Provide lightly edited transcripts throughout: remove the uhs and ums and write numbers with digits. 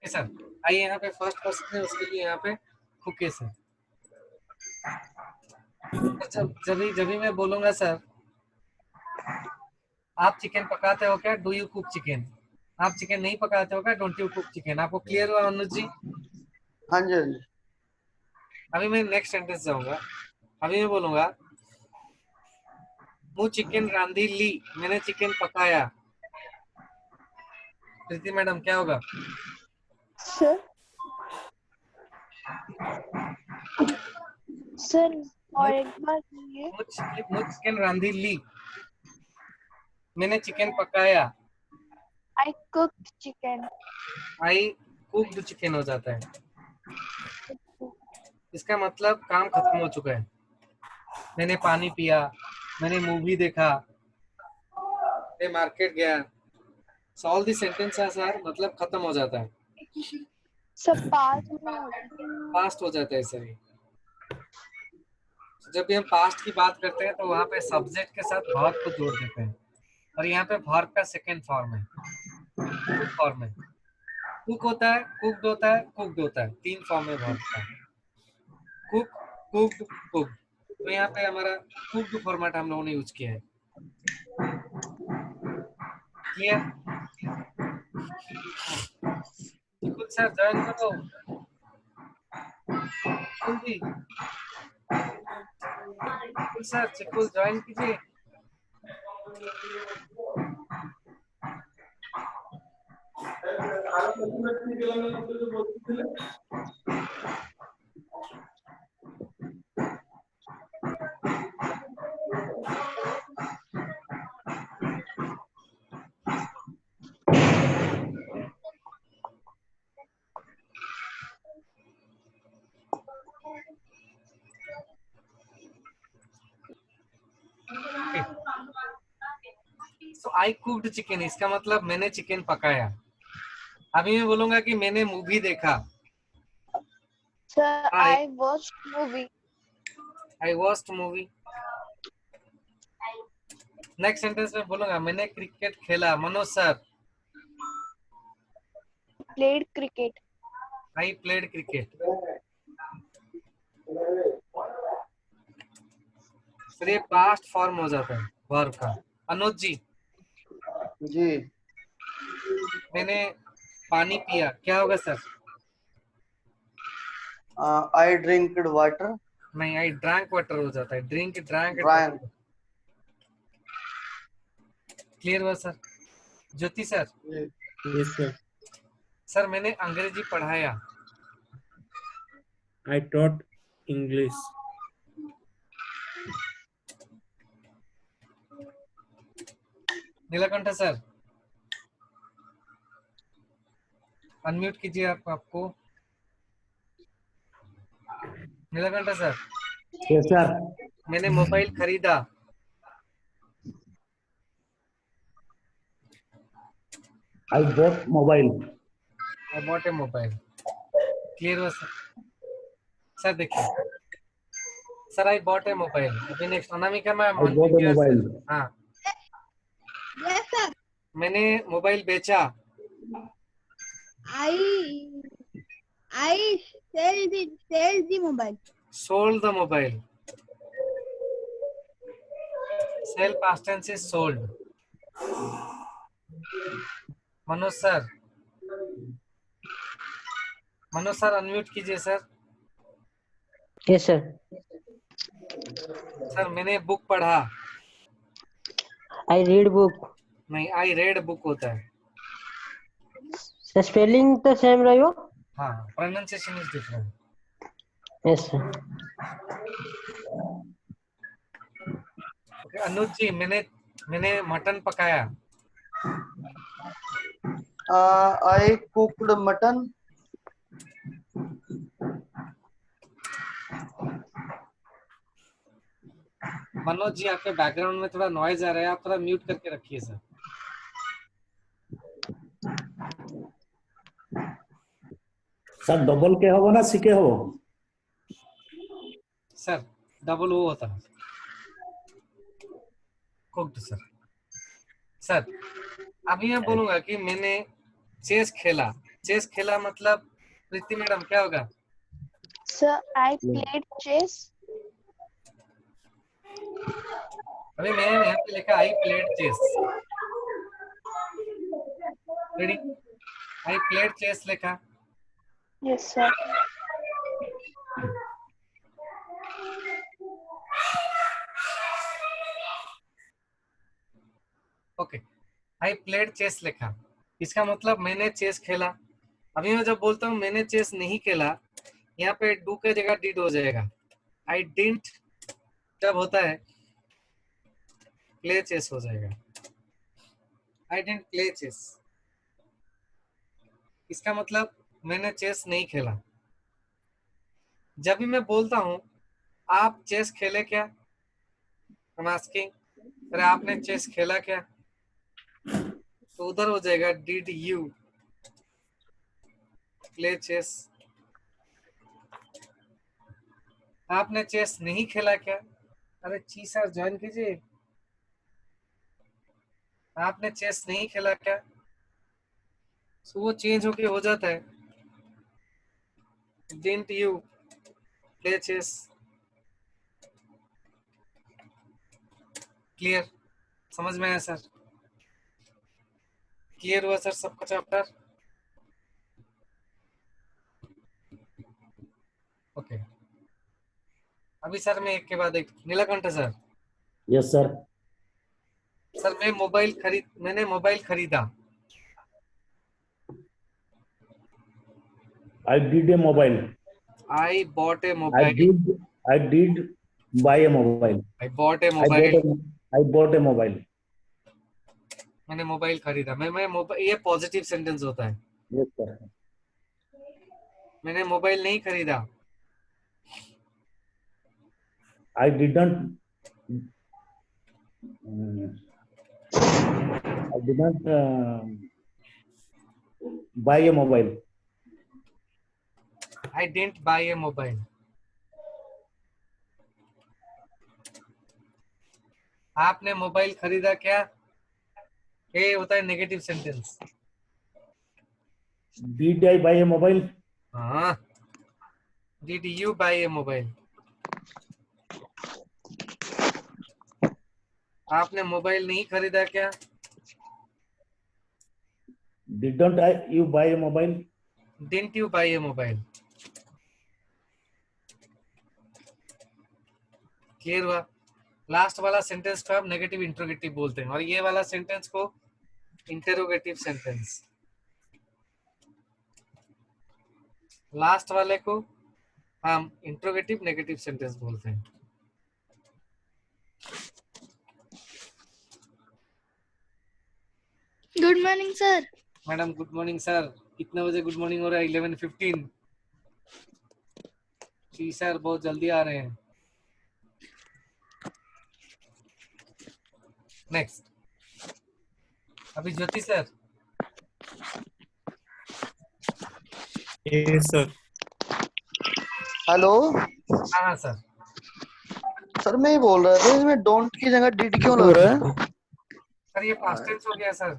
Sir आइए यहाँ पे फर्स्ट क्वेश्चन है, उसके लिए यहाँ पे कुके सर। जब भी मैं बोलूंगा सर, आप चिकन पकाते हो क्या, डू यू कुक चिकन, आप चिकन नहीं पकाते हो क्या, डोंट यू कुक चिकन। आपको क्लियर हुआ अनुज जी? हाँ जी, हाँ जी। अभी मैं नेक्स्ट सेंटेंस जाऊंगा। अभी मैं बोलूंगा मैं चिकन रांधी ली, मैंने चिकन पकाया। प्रीति मैडम क्या होगा? सर सर और एक बार ये मैं चिकन रांधी ली, मैंने चिकन पकाया। I cooked chicken. I cooked chicken हो जाता है। इसका मतलब काम खत्म हो चुका है। मैंने पानी पिया, मैंने मूवी देखा, मैं मार्केट गया। ऑल दी सेंटेंस है सर, मतलब खत्म हो जाता है, सब पास में पास्ट हो जाता है सर। जब भी हम पास्ट की बात करते हैं तो वहां पे सब्जेक्ट के साथ वर्ब को जोड़ देते हैं, और यहाँ पे वर्ब का सेकेंड फॉर्म है, फॉर्म है। कुक होता है, कुक्ड होता है, कुक्ड होता है, तीन फॉर्म है वर्ब का। Cook, cooked, cooked. तो यहाँ पे हमारा कुक्ड फॉर्मेट हम लोगों ने यूज किया है। क्लियर? चिकुल सर ज्वाइन करो, जल्दी। चिकुल सर, चिकुल ज्वाइन कीजिए। So I cooked chicken, इसका मतलब मैंने चिकन पकाया। अभी मैं बोलूंगा कि मैंने मूवी देखा। Sir I watched movie. I watched movie। Next sentence में बोलूंगा मैंने क्रिकेट खेला। Manoj sir, played cricket. I played cricket। फिर ये पास्ट फॉर्म हो जाता है वर्ब का। अनुज जी, जी मैंने पानी पिया, क्या होगा सर? आई ड्रिंक्ड वाटर। नहीं, आई ड्रैंक वाटर हो जाता है। Drink, drank. ड्रैंक। क्लियर हुआ sir? Jyoti sir, yes sir. Sir मैंने अंग्रेजी पढ़ाया। I taught English. Neelkanth sir, unmute कीजिए आप आपको। Neelkanth sir, yes sir. मैंने मोबाइल खरीदा। I bought mobile. I bought a mobile. Clear हुआ सर? सर देखिए, sir I bought a mobile. अभी next Anamika ma'am, I bought a mobile. हाँ, यस सर। मैंने मोबाइल बेचा। I sell the mobile. Sold the mobile. Sell past tense is sold. Manoj sir, Manoj sir unmute कीजिए sir. Yes sir. Sir मैंने book पढ़ा। I read book. नहीं, I red book होता है। Sir spelling तो same रहियो। हाँ, pronunciation is different. Yes sir. Anuj ji, मैंने मटन पकाया। I cooked mutton. Manoj ji, आपके बैकग्राउंड में थोड़ा नॉइज आ रहा है, आप थोड़ा म्यूट करके रखिए सर। सर डबल के हो ना सीके हो? सर डबल वो होता है, कुक्ड सर। सर अभी मैं बोलूंगा कि मैंने चेस खेला। चेस खेला मतलब प्रीति मैडम क्या होगा? Sir, I played chess. अभी मैंने यहाँ पे लिखा I played chess, ready? I played chess लिखा। Yes, sir. Okay, I played chess लिखा, इसका मतलब मैंने चेस खेला। अभी मैं जब बोलता हूँ मैंने चेस नहीं खेला, यहाँ पे डू की जगह डिड हो जाएगा। आई डिडंट जब होता है प्ले चेस हो जाएगा। आई डिडंट प्ले चेस, इसका मतलब मैंने चेस नहीं खेला। जब भी मैं बोलता हूँ आप चेस खेले क्या, I'm asking, अरे आपने चेस खेला क्या, तो उधर हो जाएगा डिड यू प्ले चेस। आपने चेस नहीं खेला क्या, अरे जी सर ज्वाइन कीजिए। आपने चेस नहीं खेला क्या, तो वो चेंज होके हो जाता है didn't you play chess. Clear? समझ में आया सर? क्लियर हुआ सर सबका चैप्टर? ओके, अभी सर मैं एक के बाद एक, Neelkanth sir. Yes sir. Sir मैंने मोबाइल खरीदा। I did a mobile. I bought a I mobile. did buy a mobile. I bought a I bought mobile. I bought a mobile. मैंने mobile खरीदा। मैं मोबाइल, ये पॉजिटिव सेंटेंस होता है। Yes sir. मैंने mobile नहीं खरीदा। I didn't. I didn't buy a mobile. I didn't buy a mobile. आपने मोबाइल खरीदा क्या, ये होता है negative sentence. Did I buy a mobile? हाँ, did you buy a mobile. आपने मोबाइल नहीं खरीदा क्या, Didn't you buy a mobile? Didn't you buy a mobile. Clear हुआ? लास्ट वाला सेंटेंस को आप नेगेटिव इंट्रोगेटिव बोलते हैं, और ये वाला सेंटेंस को इंटेरोगेटिव सेंटेंस। लास्ट वाले को हम इंट्रोगेटिव नेगेटिव सेंटेंस बोलते हैं। Good morning, sir. Madam good morning sir. कितने बजे गुड मॉर्निंग हो रहा है? 11:15। जी सर बहुत जल्दी आ रहे हैं। नेक्स्ट, अभी ज्योति सर। Yes sir. हेलो हाँ सर। सर, मैं ये बोल रहा था इसमें डोंट की जगह डिड क्यों लग रहा है? सर ये पास्ट टेंस हो गया सर।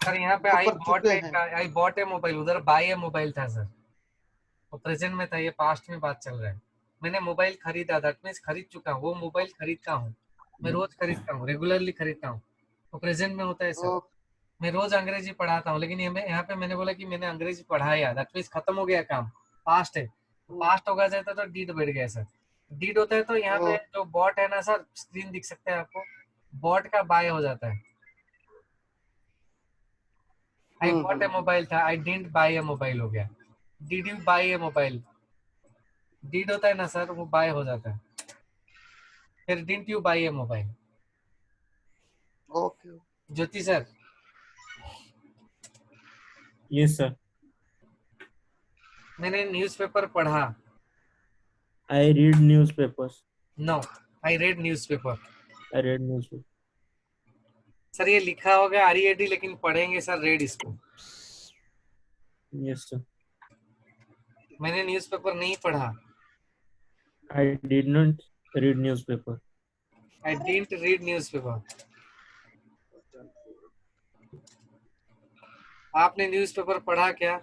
सर यहाँ पे तो आई कर चुके हैं। बॉट ए मोबाइल, उधर बाय ए मोबाइल था सर, वो प्रेजेंट में था, ये पास्ट में बात चल रहा है। मैंने मोबाइल खरीदा, दैट मीन्स खरीद चुका हूँ। वो मोबाइल खरीदता हूँ, मैं रोज खरीदता हूँ, रेगुलरली खरीदता हूँ, तो प्रेजेंट में होता है सर। ओ, मैं रोज अंग्रेजी पढ़ाता हूँ, लेकिन यहाँ पे मैंने बोला कि मैंने अंग्रेजी पढ़ाया, दैट मीन्स खत्म हो गया काम, पास्ट है। पास्ट होगा जाता तो डीड बैठ गया सर। डीड होता है तो यहाँ पे जो बॉट है ना सर, स्क्रीन दिख सकता है आपको, बॉट का बाय हो जाता है। आई बॉट ए मोबाइल था, I didn't buy a mobile हो गया। Did you buy a mobile, did होता है ना सर, वो बाय हो जाता है। फिर didn't you buy a mobile. Okay. Jyoti sir. Yes sir. मैंने न्यूज़पेपर पढ़ा। I read newspapers. No, I read newspaper. I read newspaper. Sir ये लिखा होगा आरईडी, लेकिन पढ़ेंगे सर रेड इसको। Yes sir. मैंने न्यूज़पेपर नहीं पढ़ा। I did not read newspaper. I didn't read newspaper. आपने न्यूज़पेपर पढ़ा क्या?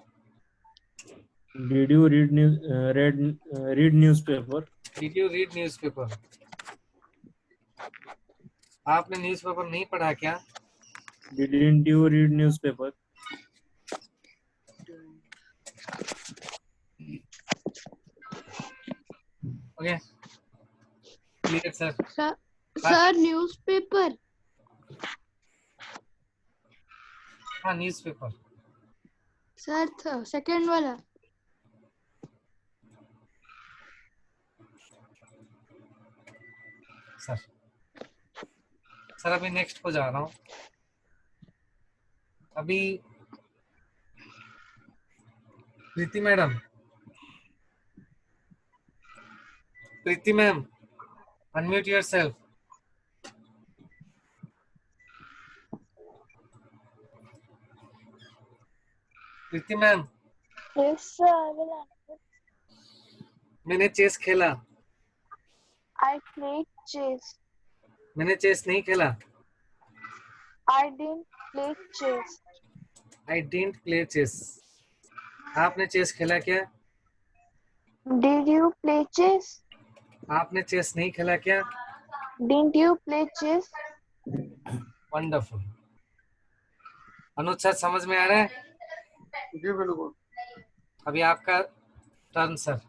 Did you read read newspaper? Did you read newspaper? आपने न्यूज़पेपर नहीं पढ़ा क्या? Didn't you read newspaper? Okay, clear sir? Sir, newspaper. हाँ, न्यूज़पेपर। Sir, second वाला. Sir अभी नेक्स्ट को जा रहा हूँ। अभी Preeti ma'am, unmute yourself. Preeti ma'am, Yes, sir. I will answer. मैंने चेस खेला। I played chess. मैंने चेस नहीं खेला। I didn't play chess. I didn't play chess. आपने चेस खेला क्या? Did you play chess? आपने चेस नहीं खेला क्या? Didn't you play chess? Wonderful. Anuj sir, समझ में आ रहा है? जी बिल्कुल। अभी आपका टर्न सर।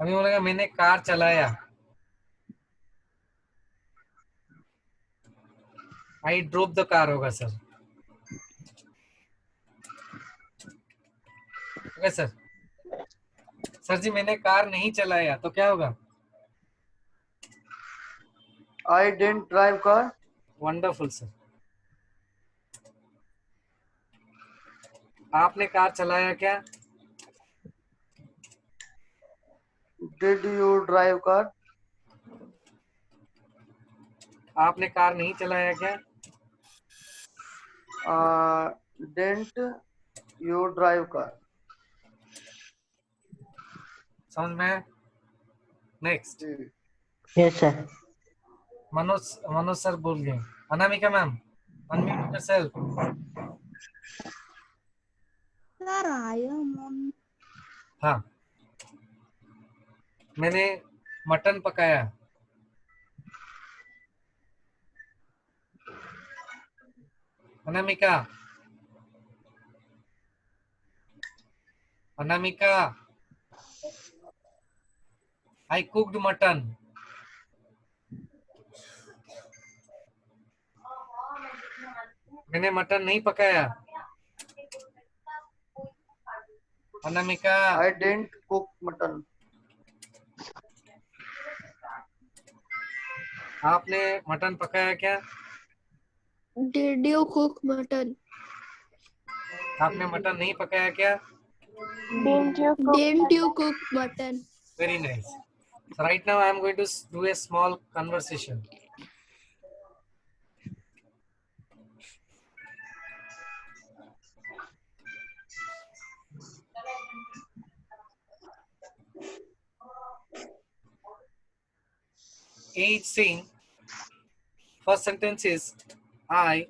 अभी बोलेगा मैंने कार चलाया। आई ड्रोव द कार होगा सर। Okay sir. सर जी, मैंने कार नहीं चलाया तो क्या होगा? I didn't drive car. Wonderful sir. आपने कार चलाया क्या? Did you drive car? आपने कार नहीं चलाया क्या? Didn't you drive car? समझ में? Next. Yes, sir. Manoj sir बोल गए। Anamika ma'am, unmute yourself. Sir, I am on. हाँ, मैंने मटन पकाया। अनामिका, आई कुक्ड मटन। मैंने मटन नहीं पकाया। अनामिका, आई डिडंट कुक मटन। आपने मटन पकाया क्या? Did you cook mutton? आपने मटन नहीं पकाया क्या? Didn't you cook mutton? Very nice. So right now I am going to do a small conversation. Age saying, first sentence is I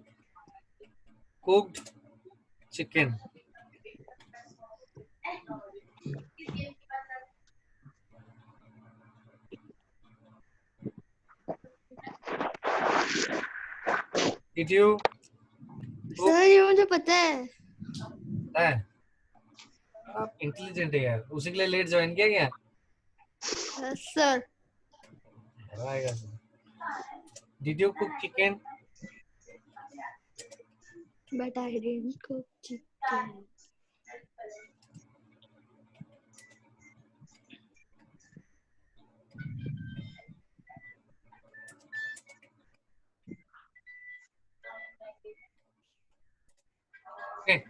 cooked chicken. Did you cook? Sir ये मुझे पता है। है? आप इंटेलिजेंट है यार, उसी के लिए लेट ज्वाइन किया क्या? सर आएगा। Did you cook chicken? but I didn't cook chicken. Okay.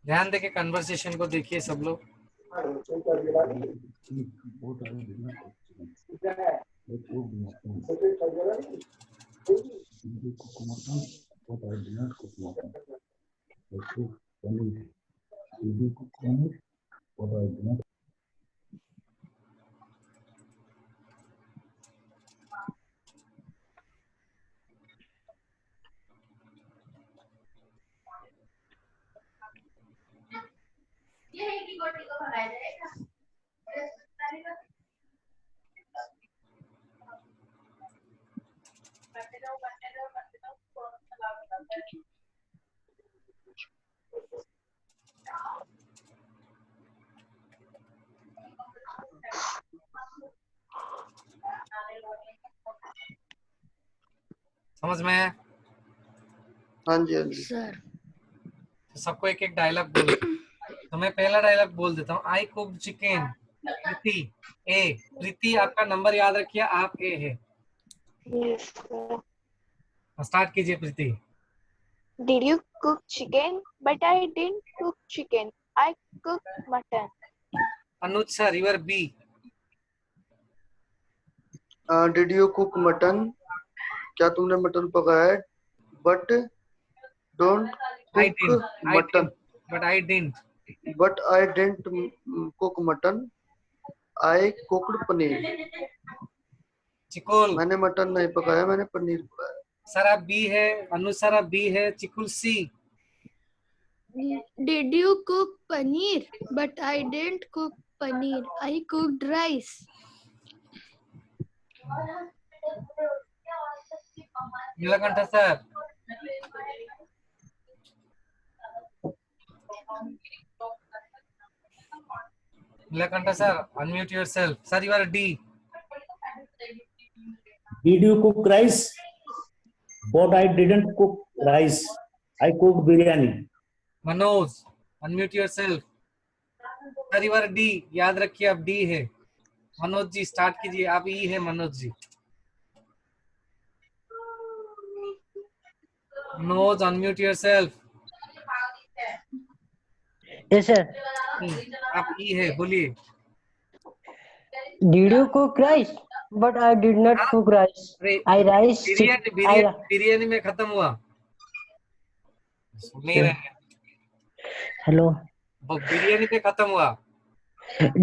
ध्यान देके कन्वर्सेशन को देखिए सब लोग। समझ में आया? हाँ जी, हाँ जी। सर तो सबको एक एक डायलॉग बोल। तो मैं पहला डायलॉग बोल देता हूँ। I cook chicken. प्रीति ए। प्रीति आपका नंबर याद रखिए, आप ए है। Yes, sir. स्टार्ट कीजिए प्रीति। Did you cook chicken? But I didn't cook chicken. I cooked mutton. Anuj sir your B. Did you cook mutton? क्या तुमने मटन पकाया है? But don't I cook didn't mutton. But I didn't but I didn't cook mutton, I cooked paneer. चिकुल मैंने mutton नहीं पकाया, मैंने पनीर पकाया। सर आप बी है। अनुज सर आप बी है। चिकुल सी। did you cook paneer? But I didn't cook paneer. I cooked rice. Neelkanth sir. Neelkanth sir unmute yourself. Sir your D. Did you cook rice? But I didn't cook rice. I cooked biryani. Manoj unmute yourself. Sir your D. याद रखिए आप D है। मनोज जी start कीजिए, आप ई है Manoj ji. Manoj unmute yourself. Yes, sir. आप ई है, बोलिए। Did you cook rice? But I did not हाँ? cook rice. अरे I rice. Biryani I biryani biryani में खत्म हुआ। सुन नहीं रहे हैं। hello. वो बिरयानी पे खत्म हुआ।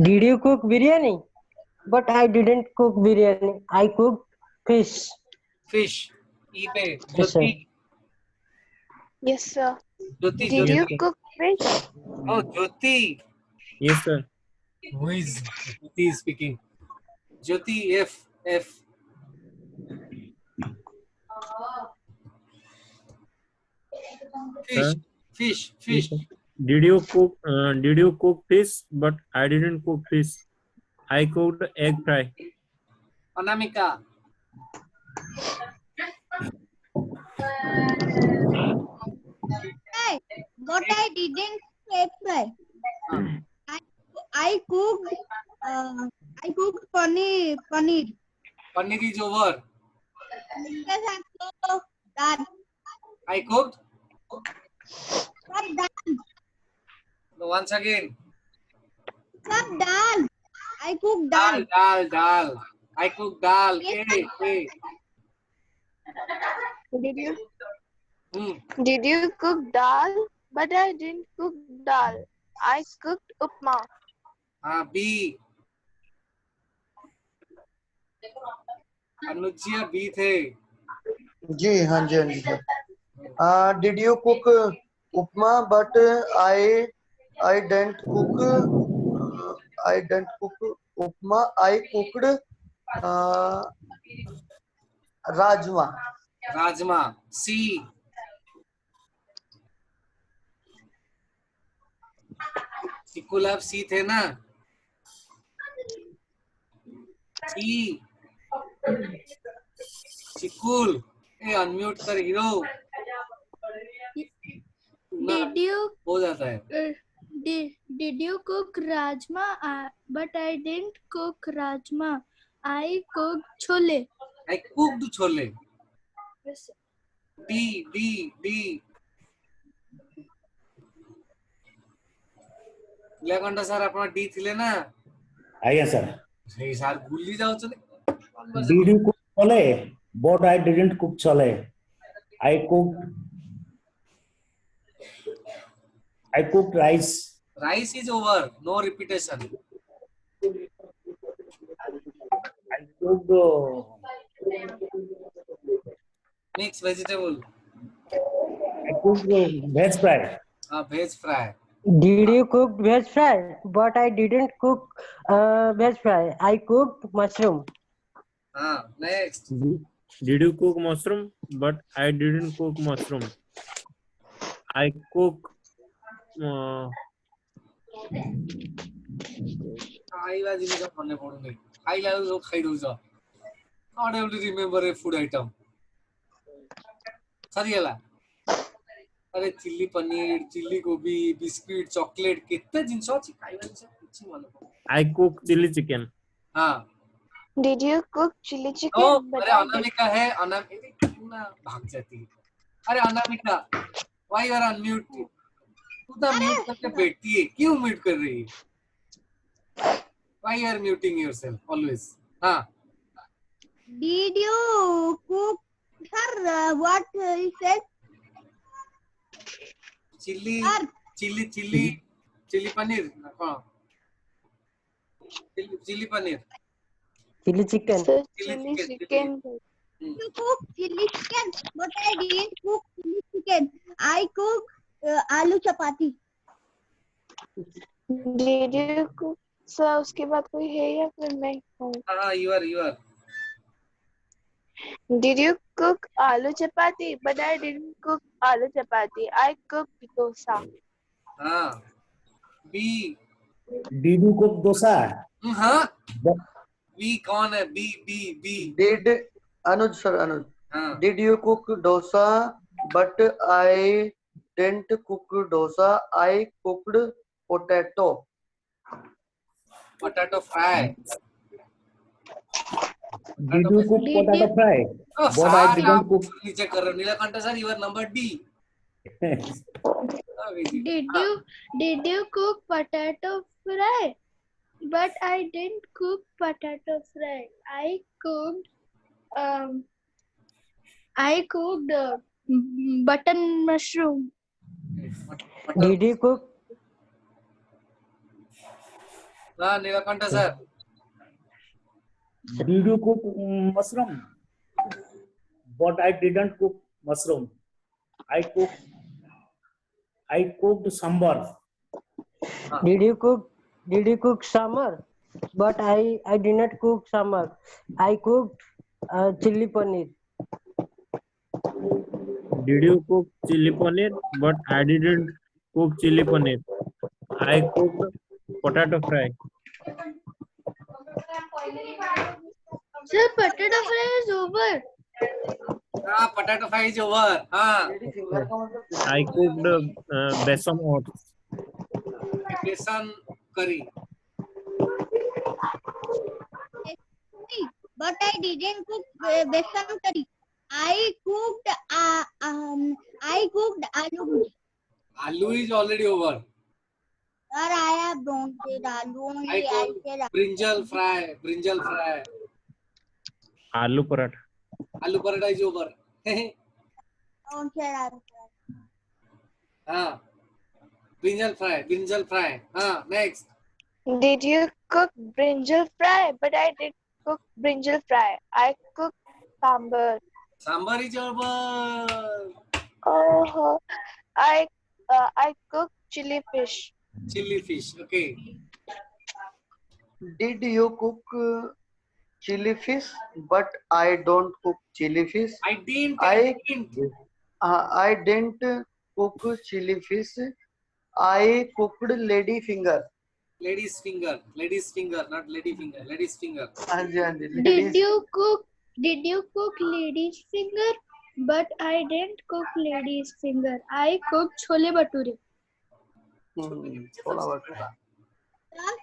Did you cook biryani? But I didn't cook biryani. I cooked fish. Fish ई पे। Yes, sir. Jyoti Yes, sir. Jyoti Did you Jyoti cook fish? Oh Jyoti. Yes, sir. Who is Jyoti speaking? Jyoti F F. Fish Sir. Fish Yes, fish. sir. Did you cook fish? But I didn't cook fish. I cooked egg fry. Anamika. But I didn't egg fry. I cooked. I cooked paneer. Paneer is over. Because I cooked dal. I cooked. Sir, dal. Once again. Sir, dal. I cooked dal dal. Dal dal. I cook dal. Yes, a a. Did you cook dal? But I didn't cook dal. I cooked upma. हाँ बी। अनुजिया बी थे। जी हाँ जी, हाँ जी sir. Did you cook upma? But I didn't cook upma, I cooked rajma. Rajma सी। चिकुल आप सी थे ना? सी। चिकुल ए अनम्यूट कर हीरो। Did you हो जाता है। did you cook rajma? But I didn't cook rajma. I cooked chole. I cooked chole. Yes, sir. D D D. Neelkanth sir अपना डी थिले ना ଆଜ୍ଞା ସାର୍ ସେଇ ସାର୍ ଭୁଲି ଯାଉଛନ୍ତି did you cook chole but I didn't cook chole I cooked rice rice is over, no repetition. I cooked Mix vegetable, veg fry veg fry. Did you cook veg fry? But I didn't cook veg fry. I cooked mushroom. Next. Did you cook mushroom? But I didn't cook mushroom. I cook. ଖାଇବା ଜିନିଷ ମନେ ପଡୁନି ଖାଇଲା ବେଳକୁ ସବୁ ଖାଇ ଦଉଛ not able to remember a food item ସରିଗଲା अरे चिल्ली पनीर चिल्ली गोभी बिस्किट चॉकलेट केते जिंस अछि खाଇବା जिंस କିଛି ମନେ ପଡୁନି I cook chili chicken. हां Did you cook chili O chicken? But अरे I did. अनामिका है अनामिका ना भाग जाती है अरे Anamika why you are unmute तू तो म्यूट करके बैठती है क्यों म्यूट कर रही है why you are muting yourself always हाँ Did you cook, sir? What he said? Chilli Sir. Chilli chilli chilli paneer कौन chilli paneer Chili chicken. So, Chili chili chicken, chicken. You cook chili chicken, but I didn't cook chili chicken. I cook aloo chapati. Did you cook? So, उसके बाद कोई है या फिर मैं हूँ? हाँ you are Did you cook aloo chapati? But I didn't cook aloo chapati. I cooked dosa. हाँ B did you cook dosa हाँ But- B कौन है B Did Anuj sir Anuj हाँ did you cook dosa but I didn't cook dosa I cooked potato fry did you cook Did potato you- fry oh but I सारे didn't आप cook नीचे कर रहे हो Neelkanth sir you are number D Did you cook potato fry? But I didn't cook potato fry. I cooked button mushroom. Did you cook? हाँ Neelkanth sir did you cook mushroom but I didn't cook mushroom I cooked sambar Did you cook sambar? But I did not cook sambar. I cooked chili paneer. Did you cook chili paneer? But I didn't cook chili paneer. I cooked potato fry. Sir, potato fry is over. हाँ potato fry is over हाँ I cooked besan oats. बेसन करी But I didn't cook besan curry. I cooked aloo bhuji. आलू is already over Sir, I have don't said aloo only. I I cooked said brinjal fry Aloo paratha. आलू paratha is over don't said aloo. हाँ brinjal fry हाँ next Did you cook brinjal fry? But I did cook brinjal fry. I cooked sambar. Sambar is over Oh, I cooked chili fish. chili fish okay did you cook chili fish but I don't cook chili fish I didn't I didn't cook chili fish I cooked lady finger ladies finger not lady finger ladies finger हाँ जी Did ladies you cook lady's finger? But I didn't cook lady's finger. I cooked chole bhature. Chhola bhatura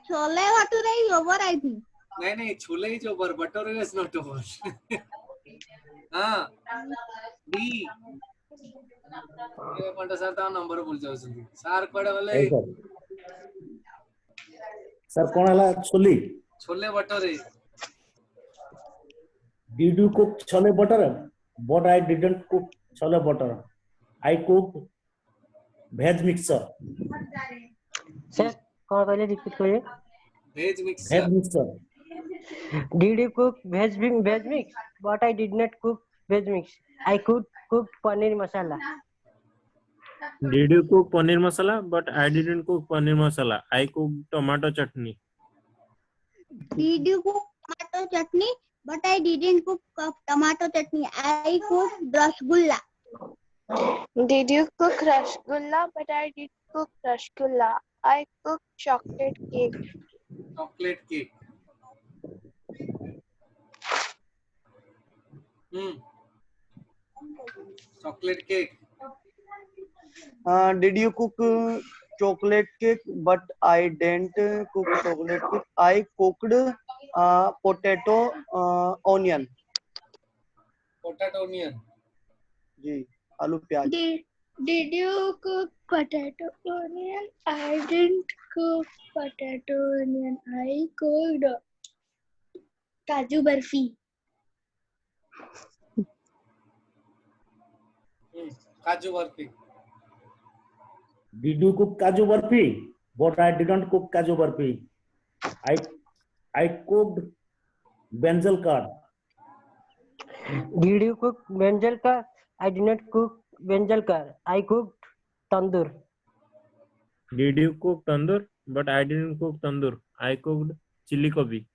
Chole bhature is over, I think. नहीं chole is over bhature is not over हाँ B Neelkanth sir ता number भूल जाओ जल्दी सार पड़े वाले Yes, sir. Sir कौन है छोली? Chole bhature. Did you cook chole butter? But I didn't cook chole butter. I cooked veg mixer. Sir कौन पहले रिपीट करिए. Veg Veg mixer. mixer. Did you cook veg mix? But I did not cook veg mix. I cooked paneer masala. Did you cook paneer masala? But I didn't cook paneer masala. I cooked tomato chutney. Did you cook tomato chutney? But I didn't cook tomato chutney. I cooked rasgulla. Did you cook rasgulla? But I did cook rasgulla. I cooked chocolate cake. Chocolate cake. Chocolate cake. Did you cook chocolate cake? But I didn't cook chocolate cake. I cooked potato onion. Potato onion. जी आलू प्याज। Did you cook potato onion? I didn't cook potato onion. I cooked kaju barfi. काजू barfi. Did you cook kaju barfi? But I didn't cook kaju barfi. I cooked benzel curd. Did you cook brinjal ka? I did not cook brinjal ka. I cooked tandoor. Did you cook tandoor? But I didn't cook tandoor. I cooked chili gobi.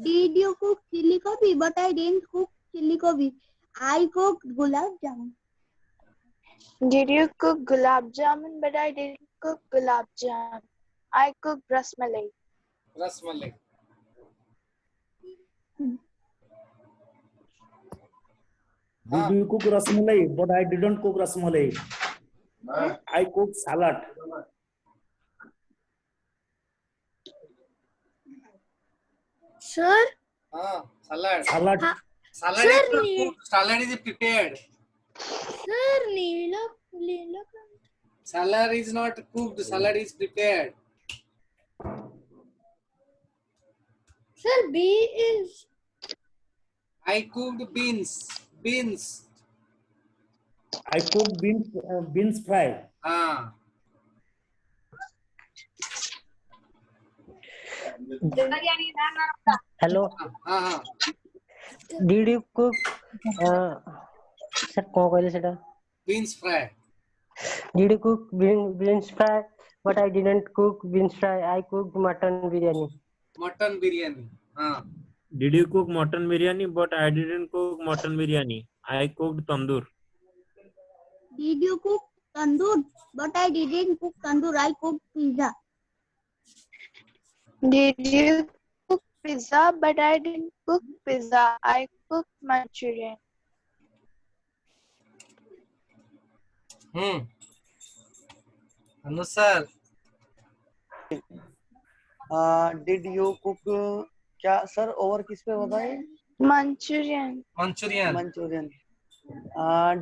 Did you cook chili gobi? But I didn't cook chili gobi. I cooked gulab jamun. Did you cook gulab jamun? But I didn't cook gulab jamun. I cooked rasmalai. Rasmalai. Did you cook rasmalai? But I didn't cook rasmalai. I cooked salad. Sir, हाँ salad. Salad. Salad is not cooked, salad is prepared. sir, Leela. Salad is not cooked, salad is prepared. Sir, B is. I cooked beans. Beans. I cooked beans fry. हाँ। Hello. हाँ हाँ। Did you cook? Sir कौन पहले सेटा? Beans fry. Did you cook beans fry? But I didn't cook beans fry. I cooked mutton biryani. Mutton biryani. हाँ। Did you cook mutton biryani? But I didn't cook mutton biryani. I cooked tandoor. Did you cook tandoor? But I didn't cook tandoor. I cooked pizza. Did you cook pizza? But I didn't cook pizza. I cooked Manchurian. Anu sir. Did you cook क्या sir और किस पे बताए? Manchurian. Manchurian. Manchurian.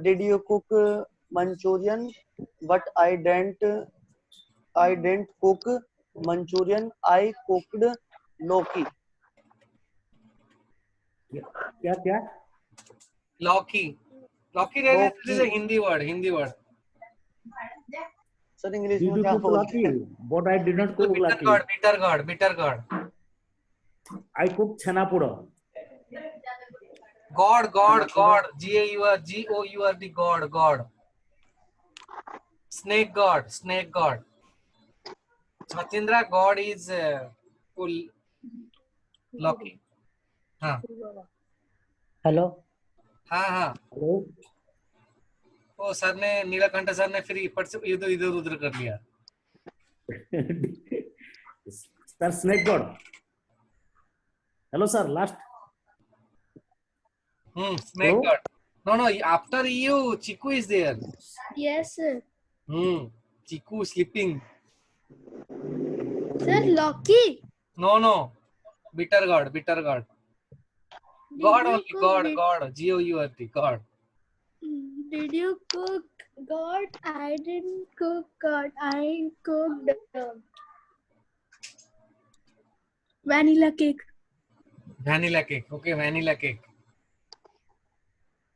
Did you cook Manchurian? But I didn't cook Manchurian. I cooked Loki. क्या क्या? Loki. Loki is a Hindi word. Hindi word. Sir English Did में you क्या cook बोलते Loki? हैं? But I didn't cook Bitter Loki. gourd. Bitter gourd. Bitter gourd. I cooked chhenapura. God. G-A-U-R-D. God. Snake god. Satindra, God is Loki. हाँ Hello. हाँ। Hello. ओ sir ने Neelkanth sir ने फिर ऊपर से इधर उधर कर लिया। Sir, snake god. Hello, sir. Last. Snake god. No. After you, Chiku is there. Yes, sir. Chiku sleeping. Sir, Loki. No. Bitter god. God only. God. G-O-U-R-T. God. Did you cook goat? I didn't cook goat. I cooked vanilla cake. Vanilla cake. Okay, vanilla cake.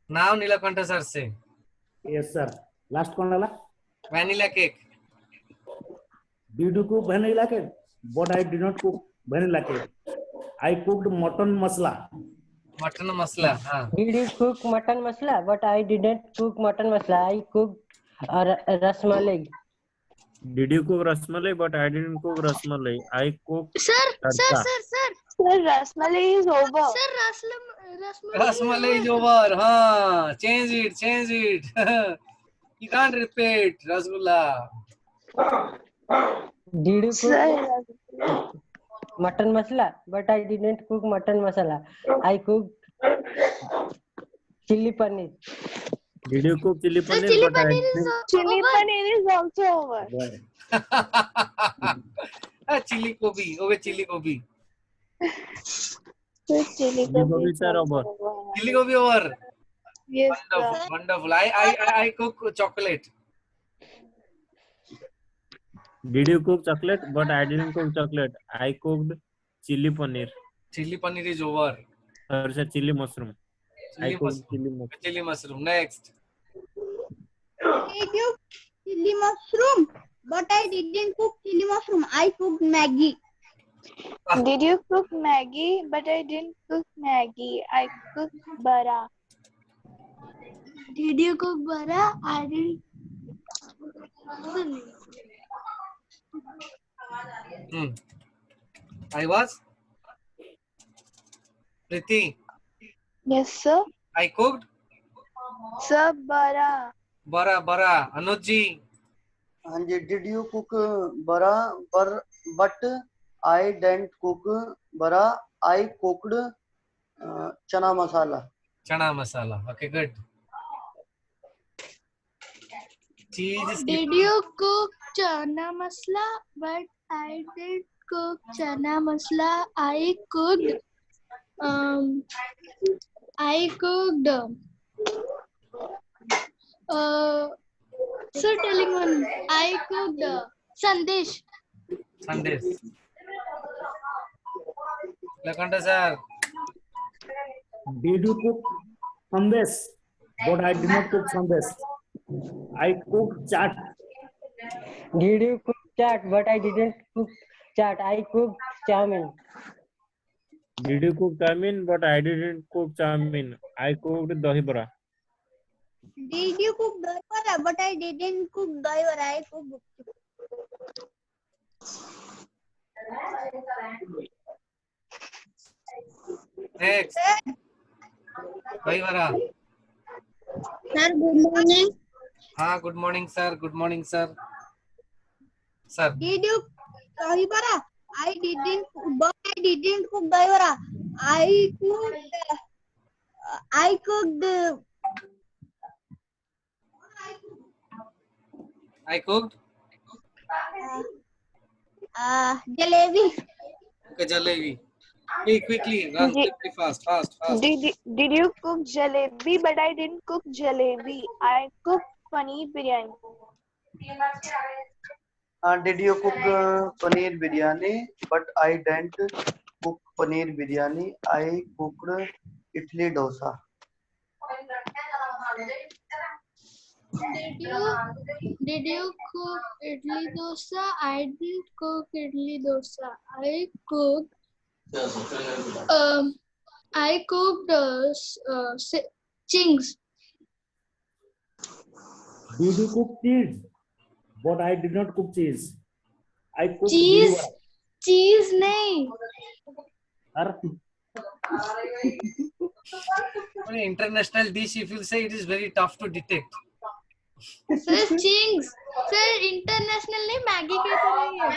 Now Nilakanta sir say Yes, sir. Last one, Lala. vanilla cake. Did you cook vanilla cake? But I did not cook vanilla cake. I cooked mutton masala. Mutton masala. हाँ. Did you cook mutton masala? But I didn't cook mutton masala. I cooked rasmalai. Did you cook rasmalai? But I didn't cook rasmalai. I cooked Sir, tadka. Sir, Rasmalai is over. Sir, Rasmalai is over. हाँ. Change it. You can't repeat. Rasgulla. Did you cook Sir, mutton masala? But I didn't cook mutton masala. I cooked chili paneer. Did you cook chili Sir, paneer? chili But I paneer is didn't. chili over. paneer is also over. Chili gobi. Okay, chili gobi. Sir, chili Chili gobi gobi, is sir, also over. over. Chili gobi over. Yes, sir. Wonderful. I cook chocolate. Did you cook chocolate? But I didn't cook chocolate. I cooked chili paneer. Chili paneer is over. Or say chili mushroom. I cooked chili mushroom. Chili mushroom. Next. Did you chili mushroom? But I didn't cook chili mushroom. I cooked Maggi. Did you cook Maggie? But I didn't cook Maggie. I cooked bara. Did you cook bara? I didn't. I was Priti. Yes, sir. I cooked Sir, bara. bara. Anuj. हाँ जी. Did you cook bara? But I didn't cook bara. I cooked chana masala. Chana masala. Okay, good. Cheese. Did you cook chana masala? But I didn't cook chana masala. I cooked sir, telling one. I cooked sandesh. Sundays. Lakanta sir. Did you cook sandesh? But I did not cook sandesh. I cooked chaat. Did you cook chaat? But I didn't cook chaat. I cooked chowmein. Did you cook chowmein? But I didn't cook chowmein. I cooked dahi bara. Did you cook dahi vada? But I didn't cook dahi vada. I cooked gupchup. Next. Dahi vada. Sir, good morning. हाँ, good morning sir. Good morning sir. Sir. Did you dahi vada? I didn't cook dahi vada. I cooked I cooked jalebi. okay, jalebi. Hey, quickly, run quickly, fast. Did you cook jalebi? But I didn't cook jalebi. I cooked paneer biryani. Did you cook paneer biryani? But I didn't cook paneer biryani. I cooked idli dosa. Did you cook idli dosa? I didn't cook idli dosa. I cooked chings. Did you cook cheese? But I did not cook cheese. I cooked Cheese? biribara. Cheese नहीं. Only international dish, if you say, it is very tough to detect. Sir, chings. Sir, international नहीं Maggi के तरह ही है.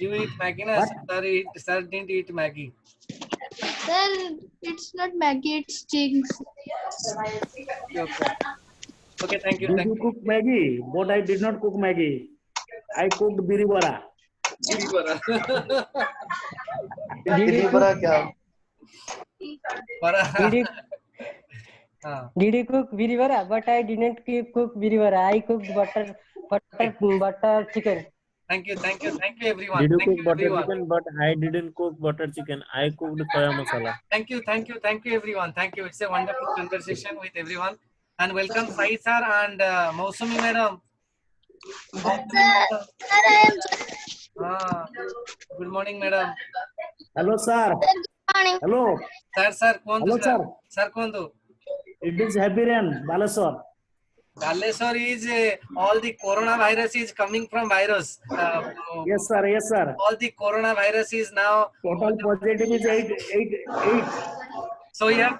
You eat Maggi, na? Sir didn't eat Maggi. Sir, it's not Maggi, it's chings. Okay, thank you. Did you cook Maggi? But I did not cook Maggi. I cooked biribara. Biribara क्या? हाँ. Did you cook birivara? But I didn't cook birivara. I cooked butter chicken. Thank you everyone. Did you Thank cook you butter everyone. chicken? But I didn't cook butter chicken. I cooked soya masala. Thank you everyone. Thank you. It's a wonderful conversation with everyone. And welcome Sai sir and Mausumi madam. Mausumi madam. Ah, good morning madam. Hello, sir. Hello. Sir, कौन Hello, दूसरा? sir. Sir कौन दो? It is Happy Rain, Balasore. Baleswar is all the coronavirus is coming from virus. Yes, sir. Yes, sir. All the coronavirus is now. Total positive is 8. So yeah,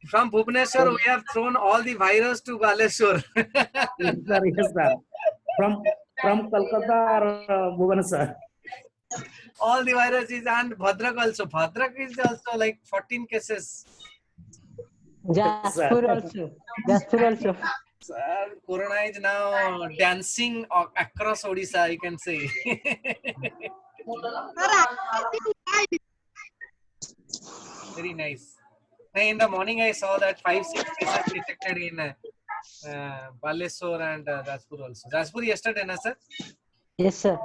from Bhubaneswar we have thrown all the virus to Baleswar. Yes, sir. Yes, sir. From Kolkata or Bhubaneswar. All the virus is, and Bhadrak also. Bhadrak is also like 14 cases. Jaspur also. Sir, corona is now dancing across Odisha, you can say. Very nice. In the morning, I saw that 5-6 cases detected in Baleswar and Jajpur also. Jajpur yesterday, na sir? Yes, sir.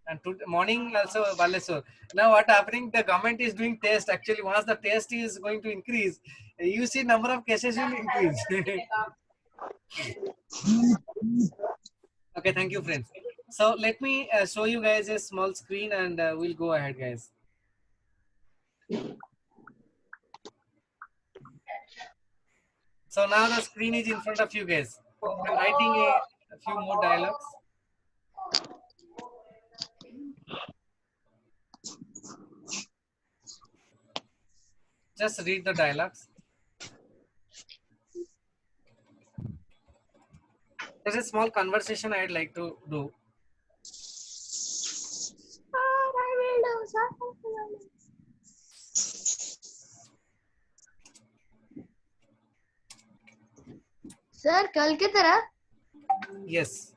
And morning also Baleswar. Now what happening? The government is doing test. Actually, once the test is going to increase, you see number of cases will increase. Okay, thank you, friends. So let me show you guys a small screen and we'll go ahead, guys. So now the screen is in front of you guys. I'm writing a few more dialogues. Just read the dialogues. There's a small conversation I'd like to do. Sir कल की तरह Yes.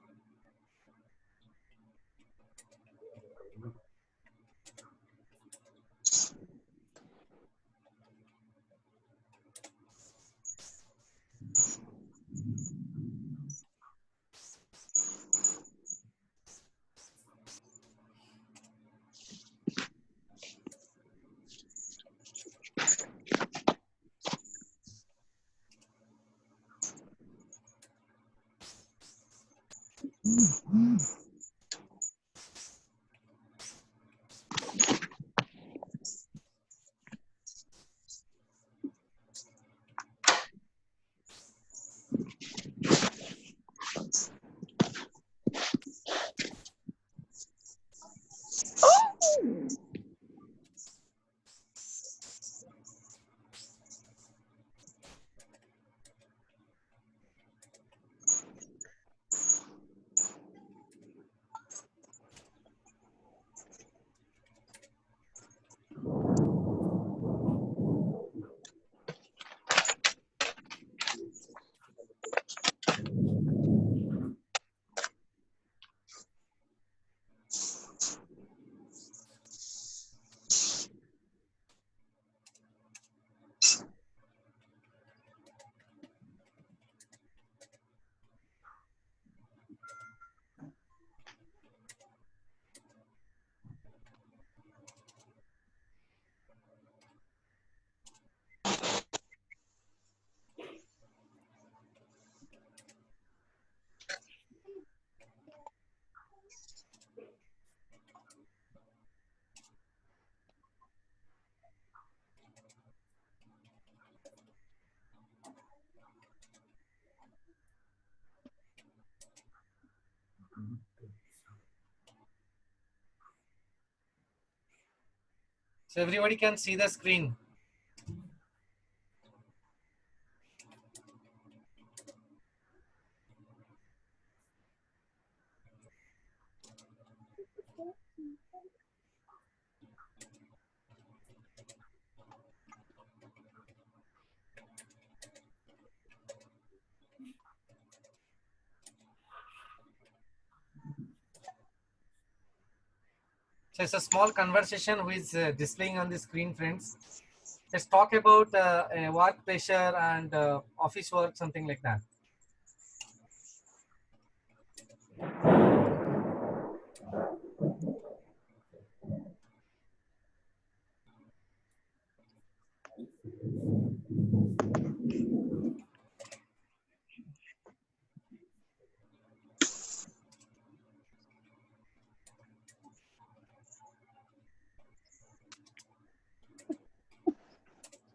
So everybody can see the screen. So it's a small conversation which is displaying on the screen, friends. Let's talk about work pressure and office work, something like that.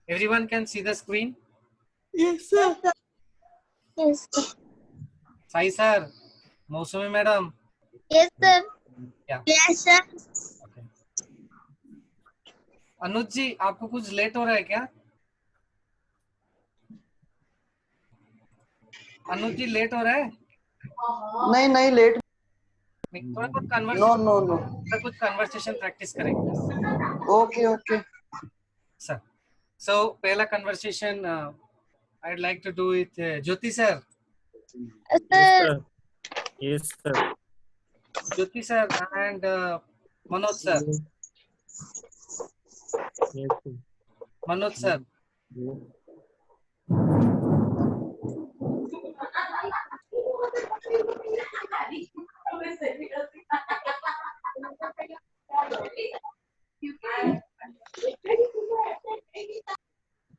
Everyone can see the screen? Yes, sir. Yes, sir. Sai sir, Mausumi madam. Yes, sir. Yeah. Yes, sir. Okay. अनुज जी, आपको कुछ late हो रहा है क्या? अनुज जी late हो रहा है? नहीं नहीं लेट थोड़ा कुछ no no no conversation practice करेंगे. ओके ओके सर, so पहला conversation I'd like to do with Jyoti sir. Yes, sir. Yes, sir. Jyoti sir and Manoj sir. Yes, sir. Manoj sir.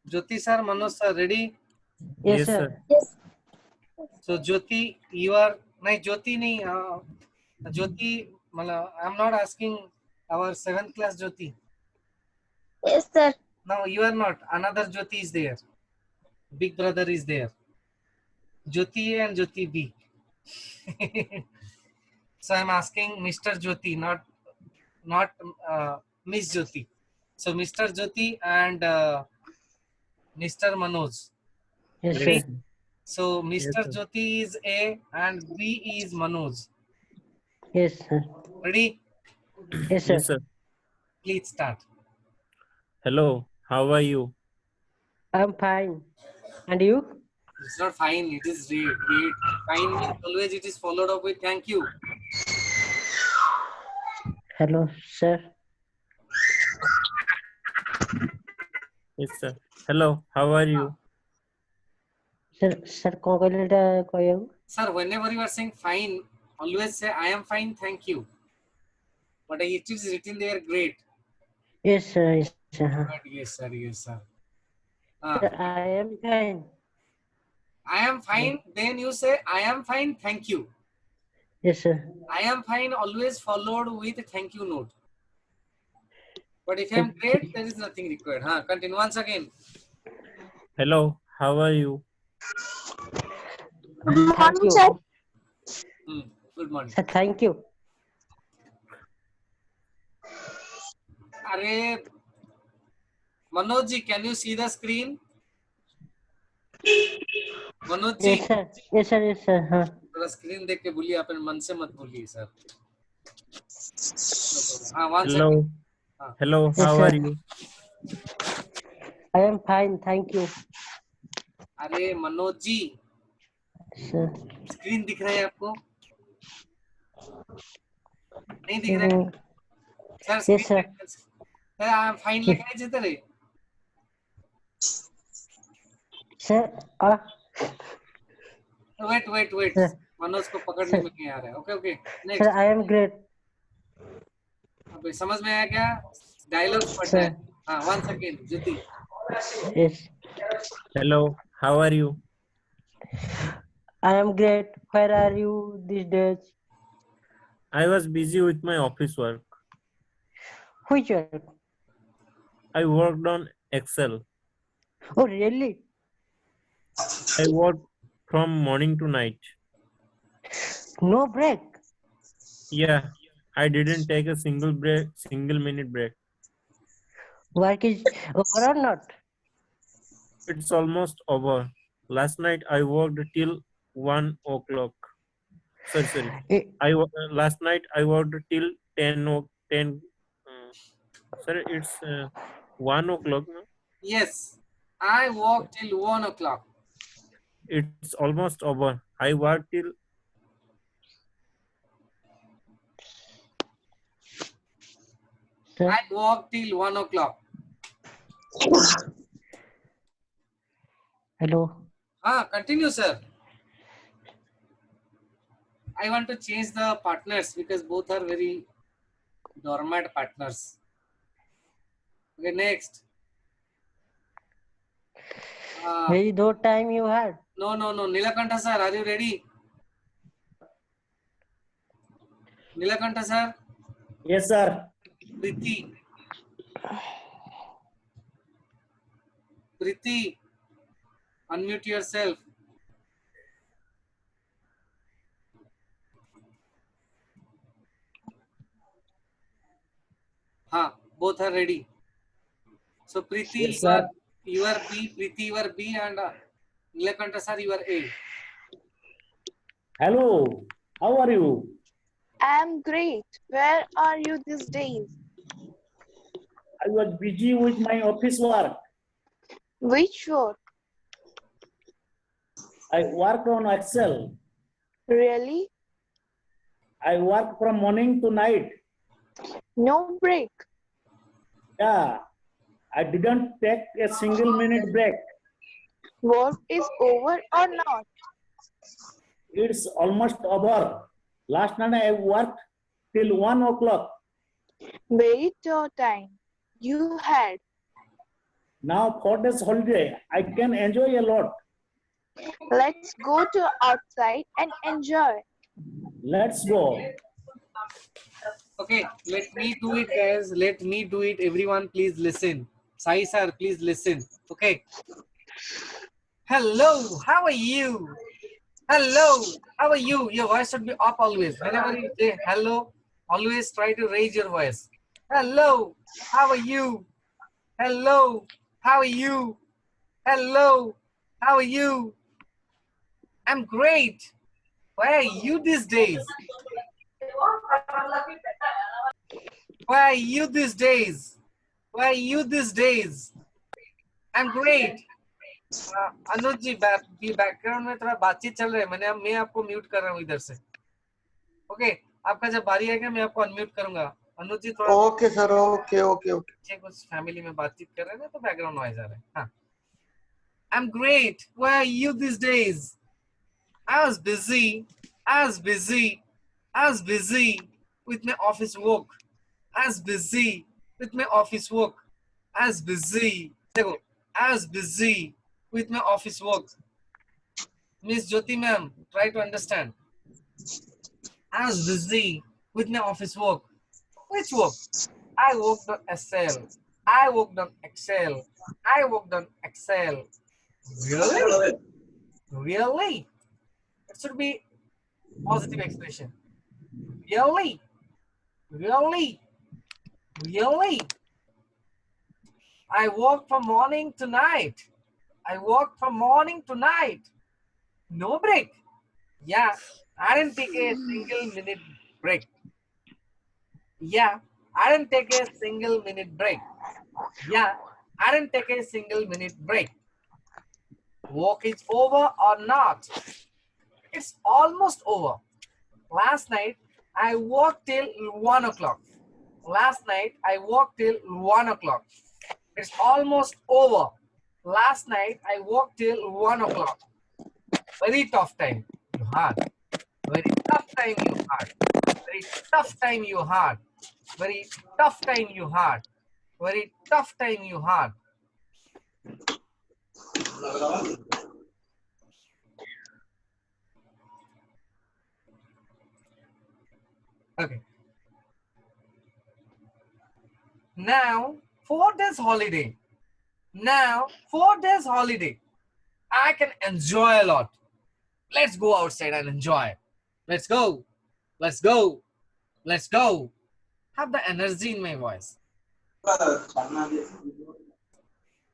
Jyoti sir, Manoj sir, ready? Yes, Yes, sir. sir. So Jyoti, you are nahi Jyoti nahi. Jyoti, I'm not asking our 7th class Jyoti. Yes, sir. No, you are not. Another Jyoti is there. Big brother is there. Jyoti A and Jyoti B. So I'm asking Mr. Jyoti, not Miss Jyoti. So Mr. Jyoti and Mr. Manoj. Yes, Ready? sir. So Mr. sir. Jyoti is A and B is Manoj. Yes, sir. Ready? Yes, sir. Yes, sir. Please start. Hello, how are you? I'm fine. And you? It's not fine. It is great. Fine means always it is followed up with thank you. Hello, sir. Yes, sir. Hello, how are you? Sir, कौन कहलेटा कहू? Sir, whenever you are saying fine, always say I am fine, thank you. But it is written there great. Yes, sir. Yes, sir. But yes, sir. Yes, sir. Sir, I am fine. I am fine. Then you say I am fine, thank you. Yes, sir. I am fine always followed with a thank you note. But if I am great, there is nothing required. Continue once again. Hello, how are you? Good Thank morning, you. sir. Good morning. Sir, thank you. Arey, Manoj ji, can you see the screen? Manoj ji, Yes, sir. Yes, sir. Yes, sir. हाँ. थोड़ा screen देख के बोलिए, अपने मन से मत बोलिए सर. हाँ, one Hello. second. Hello, Yes, how sir. are you? I am fine. Thank you. अरे मनोज जी, Sir. स्क्रीन दिख रहा है आपको? नहीं दिख रहा है? Sir Yes, sir. Sir fine लगाए थे तेरे. Sir. Wait Sir. मनोज को पकड़ने में नहीं आ रहा है. Okay Sir, next. I am great. अबे समझ में आया क्या? डायलॉग पढ़ना है. हाँ, one second Jyoti. Yes. Hello, how are you? I am great. Where are you these days? I was busy with my office work. Which work? I worked on Excel. Oh, really? I worked from morning to night. No break. Yeah, I didn't take a single minute break. Work is over or not? It's almost over. Last night I worked till 1 o'clock. Sorry. Last night I worked till 10. Sorry, it's 1 o'clock. No? Yes, I walked till 1 o'clock. It's almost over. I worked till Sir. I walked till 1 o'clock. Hello. Continue, sir. I want to change the partners because both are very dormant partners. Okay, next. Very though time you had. No. Nilakanta sir, are you ready? Nilakanta sir. Yes, sir. Priti. Priti, unmute yourself. Both are ready. So Priti, Yes, sir. you are B, Priti, you are B, and Nilakanta sir, you are A. Hello. How are you? I'm great. Where are you these days? I was busy with my office work. Which work? I work on Excel. Really? I work from morning to night. No break. Yeah. I didn't take a single minute break. Work is over or not? It's almost over. Last night I worked till 1 o'clock. Very tough time you had. Now 4 days holiday. I can enjoy a lot. Let's go to outside and enjoy. Let's go. Okay, let me do it, guys. Let me do it. Everyone, please listen. Sai sir, please listen. Okay. Hello, how are you? Hello, how are you? Your voice should be up always. Whenever you say hello, always try to raise your voice. Hello, how are you? Hello, how are you? Hello, how are you? I'm great. Where are you these days? Where are you these days? Where are you these days? I'm great. Anuj ji background में थोड़ा बातचीत चल रहा है, मैं आपको mute कर रहा हूँ इधर से. ओके, आपका जब बारी आएगा मैं आपको अनम्यूट करूंगा. अनुज जी थोड़ा ओके सर, ओके कुछ फैमिली में बातचीत कर रहे हैं ना, तो बैकग्राउंड नॉइज आ रहा है. हाँ. I'm great. Where are you these days? I was busy with my office work. I was busy with my office work. I was busy with my office work. Miss Jyoti ma'am, try to understand. I was busy with my office work. Which work? I worked on Excel. I worked on Excel. I worked on Excel. Really? Really? It should be positive expression. Really? Really? Really? I work from morning to night. I work from morning to night. No break. Yeah, I didn't take a single minute break. Yeah, I didn't take a single minute break. Yeah, I didn't take a single minute break. Work is over or not? It's almost over. Last night, I worked till 1 o'clock. Last night, I worked till 1 o'clock. It's almost over. Last night, I worked till 1 o'clock. Very tough time you had. Very tough time you had. Very tough time you had. Very tough time you had. Very tough time you had. Okay. Now, 4 days holiday. Now, 4 days holiday. I can enjoy a lot. Let's go outside and enjoy. Let's go. Let's go. Let's go. Have the energy in my voice.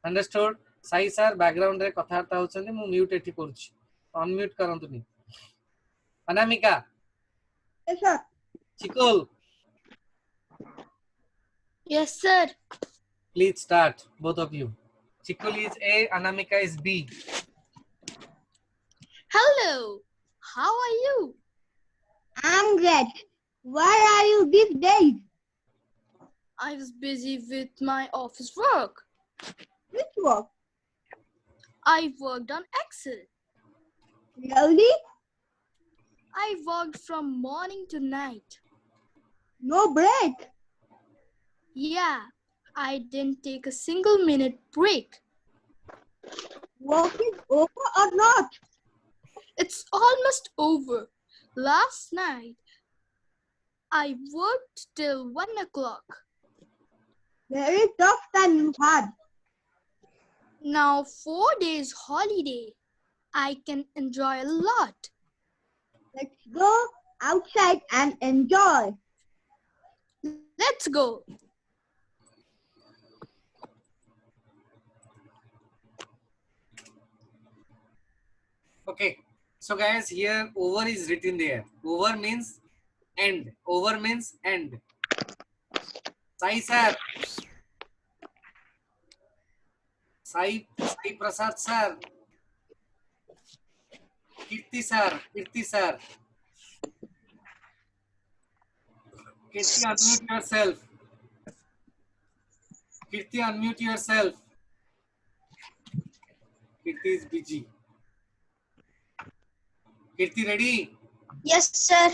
Understood? Sai sir, background re katharta hochandi, mu mute eti koruchi. Unmute karantu ni. Anamika. Yes, sir. Chikul. Yes, sir. Please start, both of you. Chikul is A, Anamika is B. Hello. How are you? I'm great. Where are you these days? I was busy with my office work. Which work? I worked on Excel. Really? I worked from morning to night. No break. Yeah, I didn't take a single minute break. Work is over or not? It's almost over. Last night, I worked till 1 o'clock. Very tough time you had. Now 4 days holiday. I can enjoy a lot. Let's go outside and enjoy. Let's go. Okay. So guys, here over is written there. Over means end. Over means end. Sai sir. Sai Prasad sir. Kirti sir. Kirti sir. Kirti, unmute yourself. Kirti, unmute yourself. Kirti is busy. Kirti, ready? Yes, sir.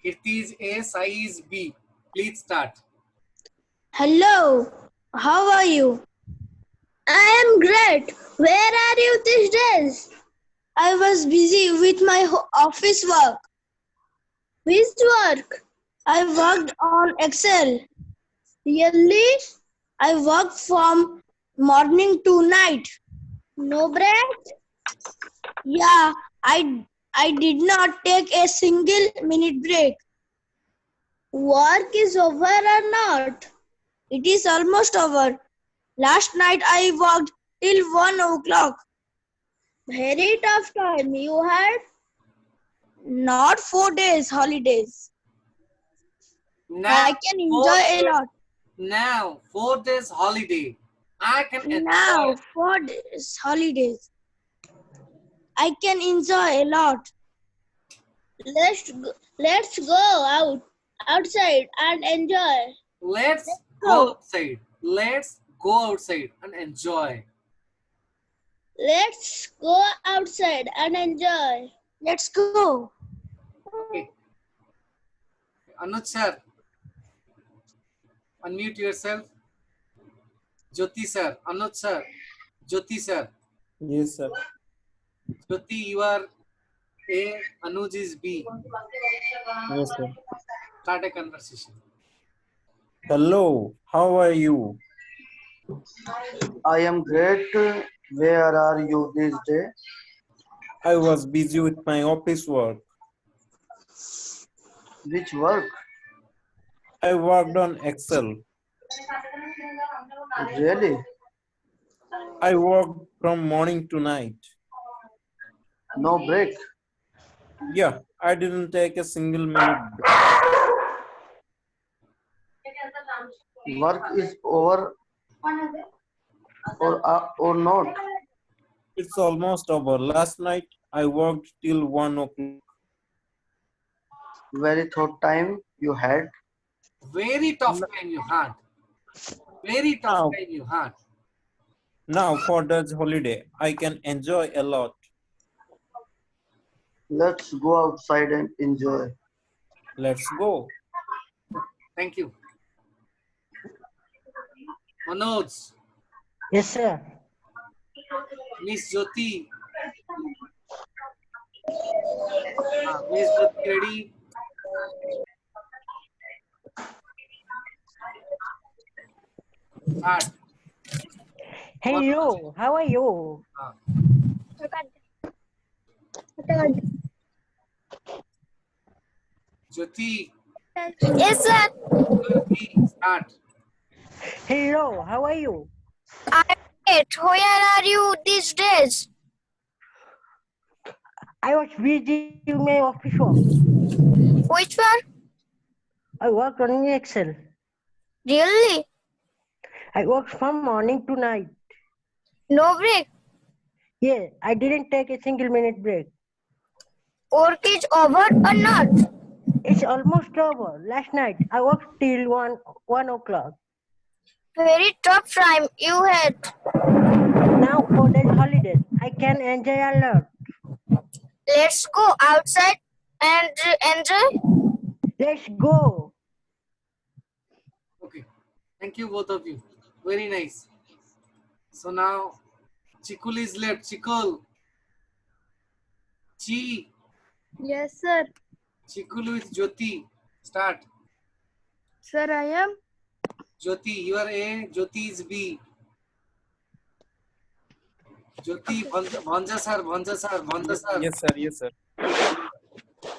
Kirti is A, Sai is B. Please start. Hello. How are you? I am great. Where are you these days? I was busy with my office work. Which work? I worked on Excel. Really? I worked from morning to night. No break? Yeah, I did not take a single minute break. Work is over or not? It is almost over. Last night I worked till 1 o'clock. Very tough time you had. Not 4 days holidays. Now, I can enjoy a lot. Now, 4 days holiday. I can enjoy. Now 4 days holidays. I can enjoy a lot. Let's go outside and enjoy. Let's go outside. Let's go outside and enjoy. Let's go outside and enjoy. Let's go. Okay. Anuj sir, unmute yourself. Jyoti sir, Anuj sir, Jyoti sir. Yes, sir. Jyoti, you are A, Anuj is B. Yes, sir. Start a conversation. Hello, how are you? I am great. Where are you these days? I was busy with my office work. Which work? I worked on Excel. Really? I worked from morning to night. No break? Yeah, I didn't take a single minute break. Work is over or not? It's almost over. Last night I worked till 1 o'clock. Very tough time you had. Very tough time you had. Very tough time you had. Now 4 days holiday. I can enjoy a lot. Let's go outside and enjoy. Let's go. Thank you. Manoj, Yes, sir. Miss Jyoti. Miss Jyoti, ready? Start. Hello, how are you? Jyoti, Yes, sir. Jyoti, start. Hello, how are you? I'm great. Where are you these days? I was busy with my office work. Which one? I worked on Excel. Really? I worked from morning to night. No break. Yeah, I didn't take a single minute break. Work is over or not? It's almost over. Last night I worked till 1 o'clock. Very tough time you had. Now for the holidays, I can enjoy a lot. Let's go outside and enjoy. Let's go. Okay. Thank you, both of you. Very nice. So now, Chikul is left. Chikul. Chi. Yes, sir. Chikul with Jyoti. Start. Sir, I am. Jyoti, you are A. Jyoti is B. Jyoti, Bhanja sir, Bhanja sir, Bhanja sir. Yes, sir. Yes, sir.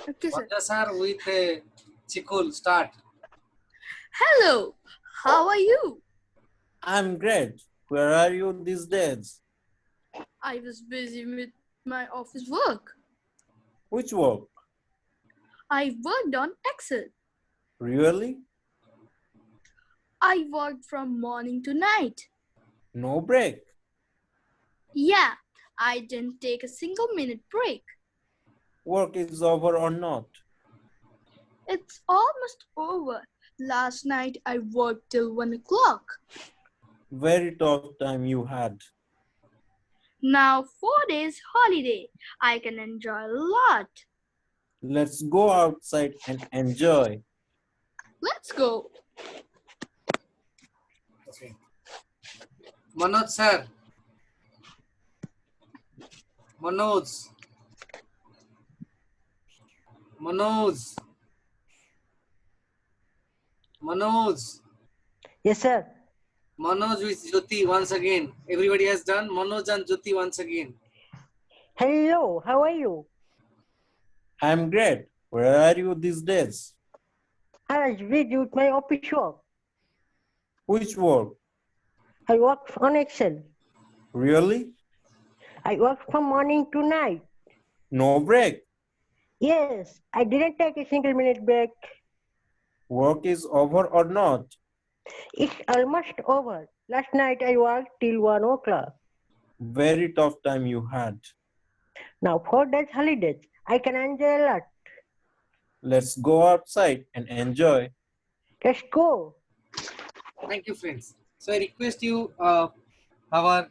Okay, sir. Bhanja sir with Chikul. Start. Hello. How are you? I'm great. Where are you these days? I was busy with my office work. Which work? I worked on Excel. Really? I worked from morning to night. No break. Yeah, I didn't take a single minute break. Work is over or not? It's almost over. Last night I worked till 1 o'clock. Very tough time you had. Now 4 days holiday. I can enjoy a lot. Let's go outside and enjoy. Let's go. Okay. Manoj sir. Manoj. Manoj. Manoj. Yes, sir. Manoj with Jyoti once again. Everybody has done. Manoj and Jyoti once again. Hello, how are you? I'm great. Where are you these days? I was busy with my office work. Which work? I work on Excel. Really? I work from morning to night. No break. Yes, I didn't take a single minute break. Work is over or not? It's almost over. Last night I worked till 1 o'clock. Very tough time you had. Now 4 days holidays. I can enjoy a lot. Let's go outside and enjoy. Let's go. Thank you, friends. So I request you, our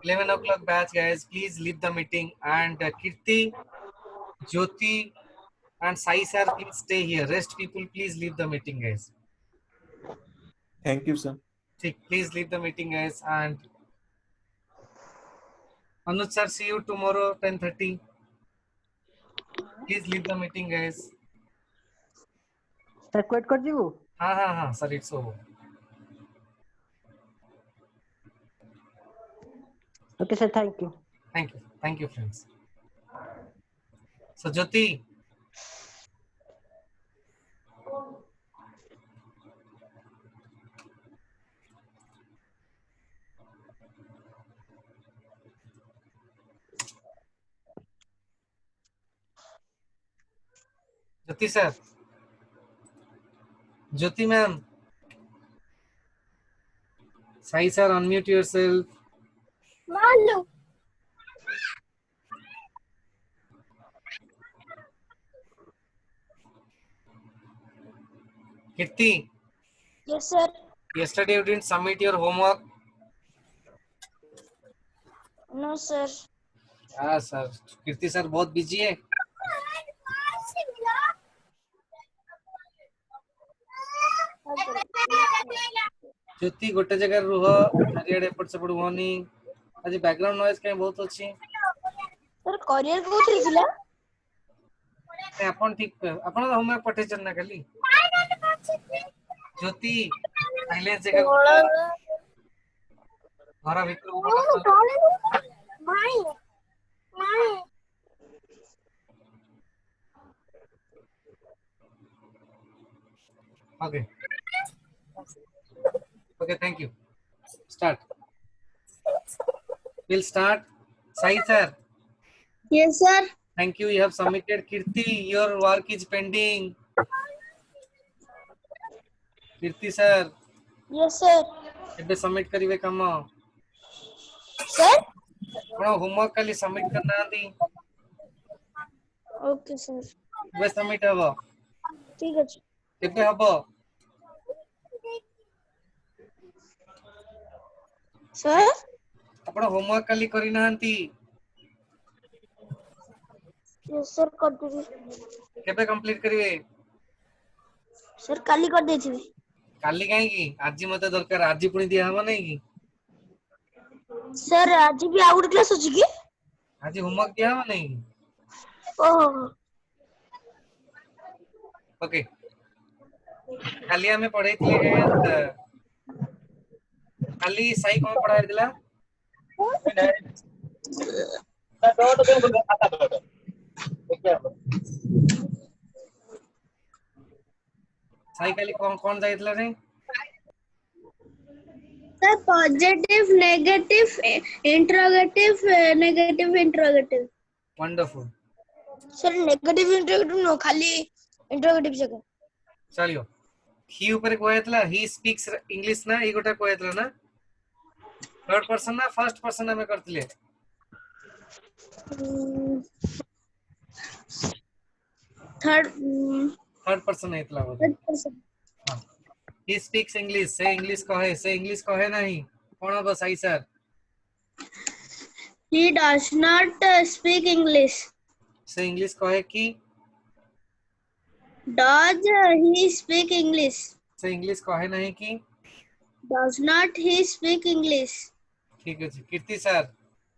11 o'clock batch, guys, please leave the meeting. And Kirti, Jyoti, and Sai sir, please stay here. Rest people, please leave the meeting, guys. Thank you, sir. Please leave the meeting, guys. And Anuj sir, see you tomorrow 10:30. Please leave the meeting, guys. Sir, quit कर दीजिए. हाँ, sir, it's over. Okay, sir, thank you. Thank you, friends. So Jyoti. Jyoti sir. Jyoti ma'am. Sai sir, unmute yourself. Malu. Kirti. Yes, sir. Yesterday you didn't submit your homework. No, sir. हाँ sir. कीर्ति sir बहुत busy है. ज्योति गोटे जगह रुह. चारिआडे एपट सेपट होनी. आज background noise कहीं बहुत अच्छी. सर करियर कोथि थिला? अपन ठीक अपन होमवर्क पठेचन ना खाली. ज्योति साइलेंस जगह घर भीतर okay, thank you. Start. We'll start. Sai sir. Yes, sir. Thank you. You have submitted. Kirti, your work is pending. Kirti sir. Yes, sir. एबे सबमिट करिवे काम. Sir? आपण होमवर्क खाली सबमिट करना आंदी. Okay, sir. एबे सबमिट हबो. ठीक अछि. एबे हबो. Sir? ଆପଣ ହୋମवर्क କାଲି କରି ନାହାନ୍ତି Yes, sir. କରିଦେବି। କେବେ କମ୍ପ୍ଲିଟ କରିବେ Sir, କାଲି କରିଦେଇଥିବି। କାଲି କାହିଁକି ଆଜି ମତେ ଦରକାର ଆଜି ପୁଣି ଦିଆ ହବ ନାଇଁ କି Sir, ଆଜି ବି ଆଉ ଗୋଟେ କ୍ଲାସ୍ ଅଛି କି? ଆଜି ହୋମवर्क ଦିଆ ହବ ନାଇଁ କି ଓହୋ। ओके काली हमें पढ़ाइथिले हेल्थ काली साई कोन पढ़ाइथिला साई काली कोन जाइथिला रे Sir, positive, negative, interrogative, negative, interrogative. Wonderful Sir, negative, interrogative no, खाली interrogative जगह। चलियो ही ऊपर कोइथिला ही स्पीक्स इंग्लिश ना ई गोटा कोइथिला ना थर्ड पर्सन ना फर्स्ट पर्सन हमें करथिले थर्ड पर्सन हेतला बोले Third person. हां ही स्पीक्स इंग्लिश से इंग्लिश कहे नहीं कोन बस आई sir He does not speak English. से इंग्लिश कहे कि Does he speak English? से इंग्लिश कहे नहीं कि Does not he speak English? ठीक है जी कीर्ति sir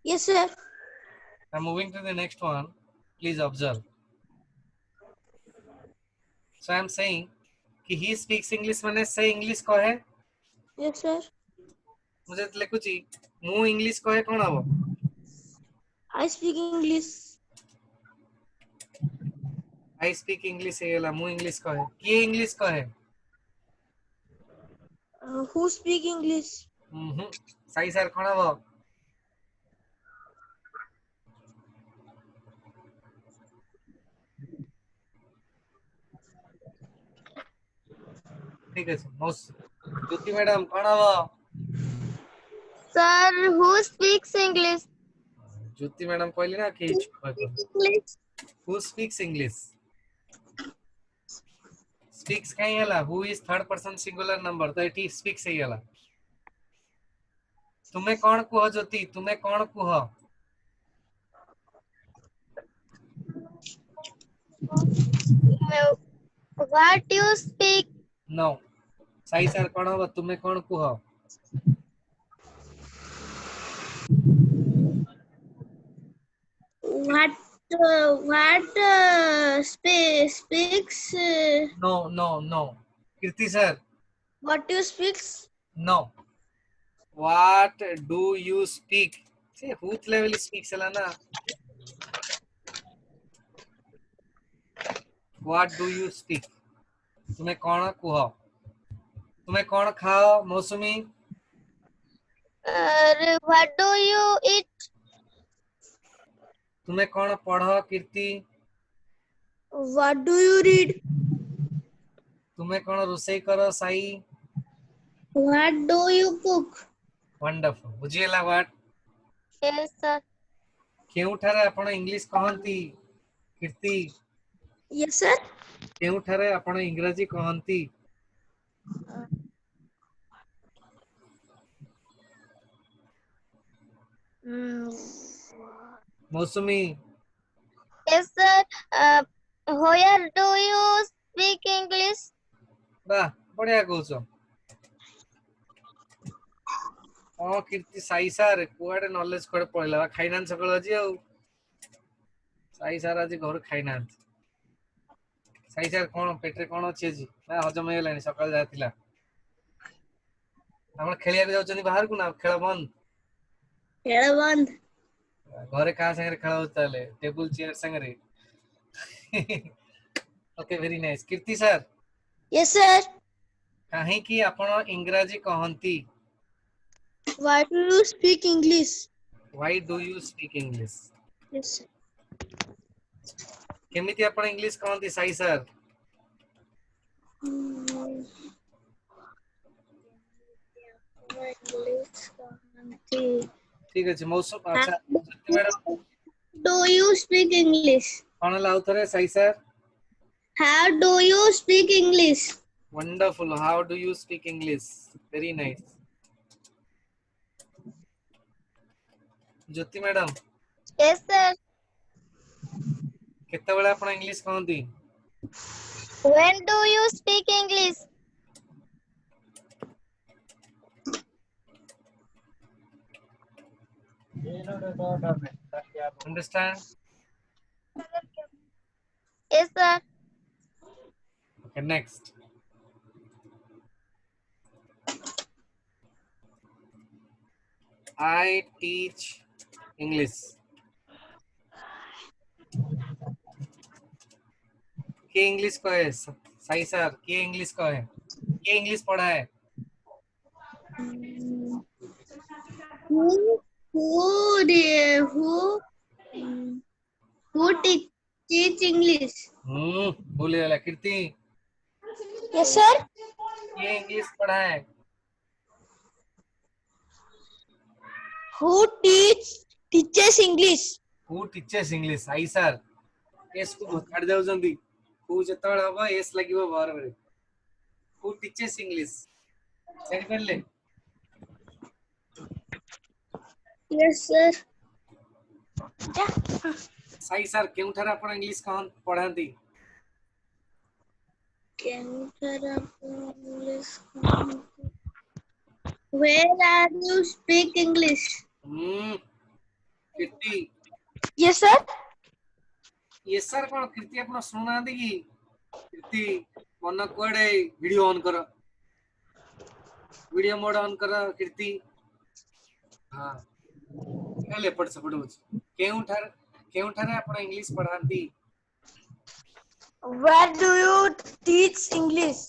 Yes, sir. I'm moving to the next one. Please observe. So I'm saying कि he speaks English माने से इंग्लिश कहे Yes, sir. मुझे लिखुची मु इंग्लिश कहे कोन हबो I speak English. I speak English हेला मु इंग्लिश कहे की इंग्लिश कहे Who speak English? सही सर कोन हबो ठीक है मौस ज्योति मैडम कोन हबो Sir, who speaks English? Jyoti madam कहली ना कि English. who speaks English speaks कहीं हला who is third person singular number तो एटी speaks ही हला तुम्हें कौन कुह ज्योति तुम्हें कौन कुह What you speak? नो सही सर कौन हो तुम्हें कौन कुह What speaks? No no no Kirti sir What you speaks? No what do you speak से whoth level speaks हला ना what do you speak तुम्हें कौन कुह तुम्हें कौन खाओ मौसमी What do you eat? तुम्हें कौन पढ़ो कीर्ति What do you read? तुम्हें कौन रोषेई करो साई What do you cook? Wonderful बुझिएला व्हाट Yes, sir. केउठारे आपण इंग्लिश कहंती कीर्ति Yes, sir. केउठारे आपण इंग्रजी कहंती मौसमी Yes, sir. Where do you speak English? वाह बढ़िया कहउछ ओ कीर्ति साई सर कुआडे नॉलेज कोड पळला खाइनान सकल अछि औ साई सर आज घर खाइनान साई सर कोन पेटरे कोन अछि जी ना हजम हेलानी सकाळ जाथिला हम खेलिया भी जाउछनी बाहर को ना खेल बंद खेल बंद घरे का संगे खेल होताले टेबल चेयर संगे ओके वेरी नाइस कीर्ति सर Yes, sir. काहे कि आपण इंग्रजी कहंती Why do you speak English? why do you speak English Yes, sir. केमिति आपण इंग्लिश कहंती साई सर ठीक अछि मौसम अच्छा madam Do you speak English? कोन लाउ थरे Sai sir How do you speak English? wonderful how do you speak English very nice Jyoti madam Yes, sir. केतेबेले आपण इंग्लिश कहंती When do you speak English? Understand Yes, sir. Okay next I teach English के English को है सही sir के English को है के इंग्लिश पढ़ा है Who teach English? बोले वाला कीर्ति Yes, sir. ये इंग्लिश पढ़ा है Who teaches English? Who teaches English आई सर एस को काट जाउ जंदी हु जतळ हबो एस लागिवो बार बार हु टीचर्स इंग्लिश जानि परले Yes, sir. सही सर केउठार आपण इंग्लिश कहन पढांती Where are you speak English? Kirti Yes, sir. ये सर कोन कीर्ति आपण सुना दी की कीर्ति मन कोडे वीडियो ऑन करो वीडियो मोड ऑन करो कीर्ति हां ले पढ़ सपड़ हो केउठार आपण इंग्लिश पढांती Where do you teach English?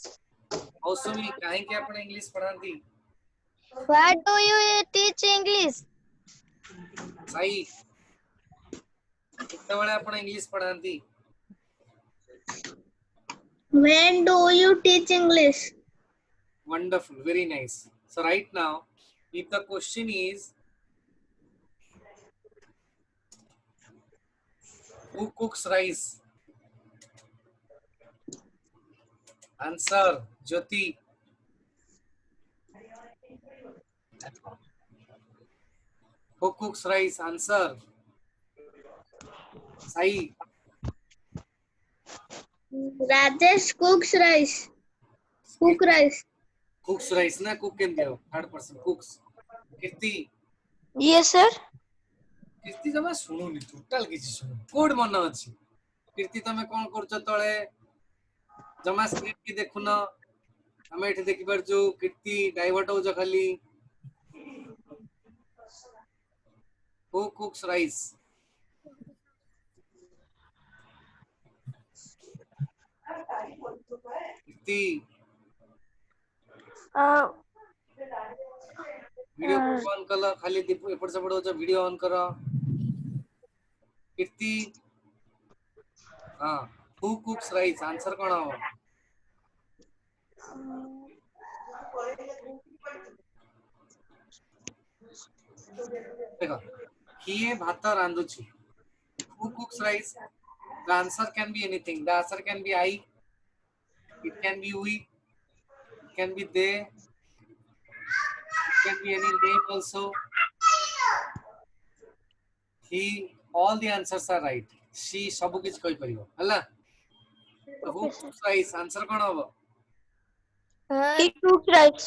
Mousumi काहे के आपण इंग्लिश पढांती Where do you teach English? सही केतेबेले आपण इंग्लिश पढांती When do you teach English? wonderful very nice so right now if the question is who cooks rice answer Jyoti who cooks rice answer Sai Rajesh cooks rice. Cook rice. cooks rice na cook can deo third person cooks Kirti Yes, sir. कीर्ति जमा सुनुनी total किछि सुनु code मन अछि कीर्ति तमे कोन करछ तळे जमा script की देखुन हम एठी देखि पर जो कीर्ति डाइवर्ट हो ज खाली who cooks rice Kirti video on कर खाली एपट सेपट हो वीडियो ऑन कर कीर्ति हां हु कुक्स राइस आंसर कोन हो देखो किए भात रांधुची who cooks rice the answer can be anything the answer can be I it can be we it can be they it can be any name also he all the answers are right she सब कुछ कहि परियो हला तो who cooks rice answer कोन होबो He cooks rice.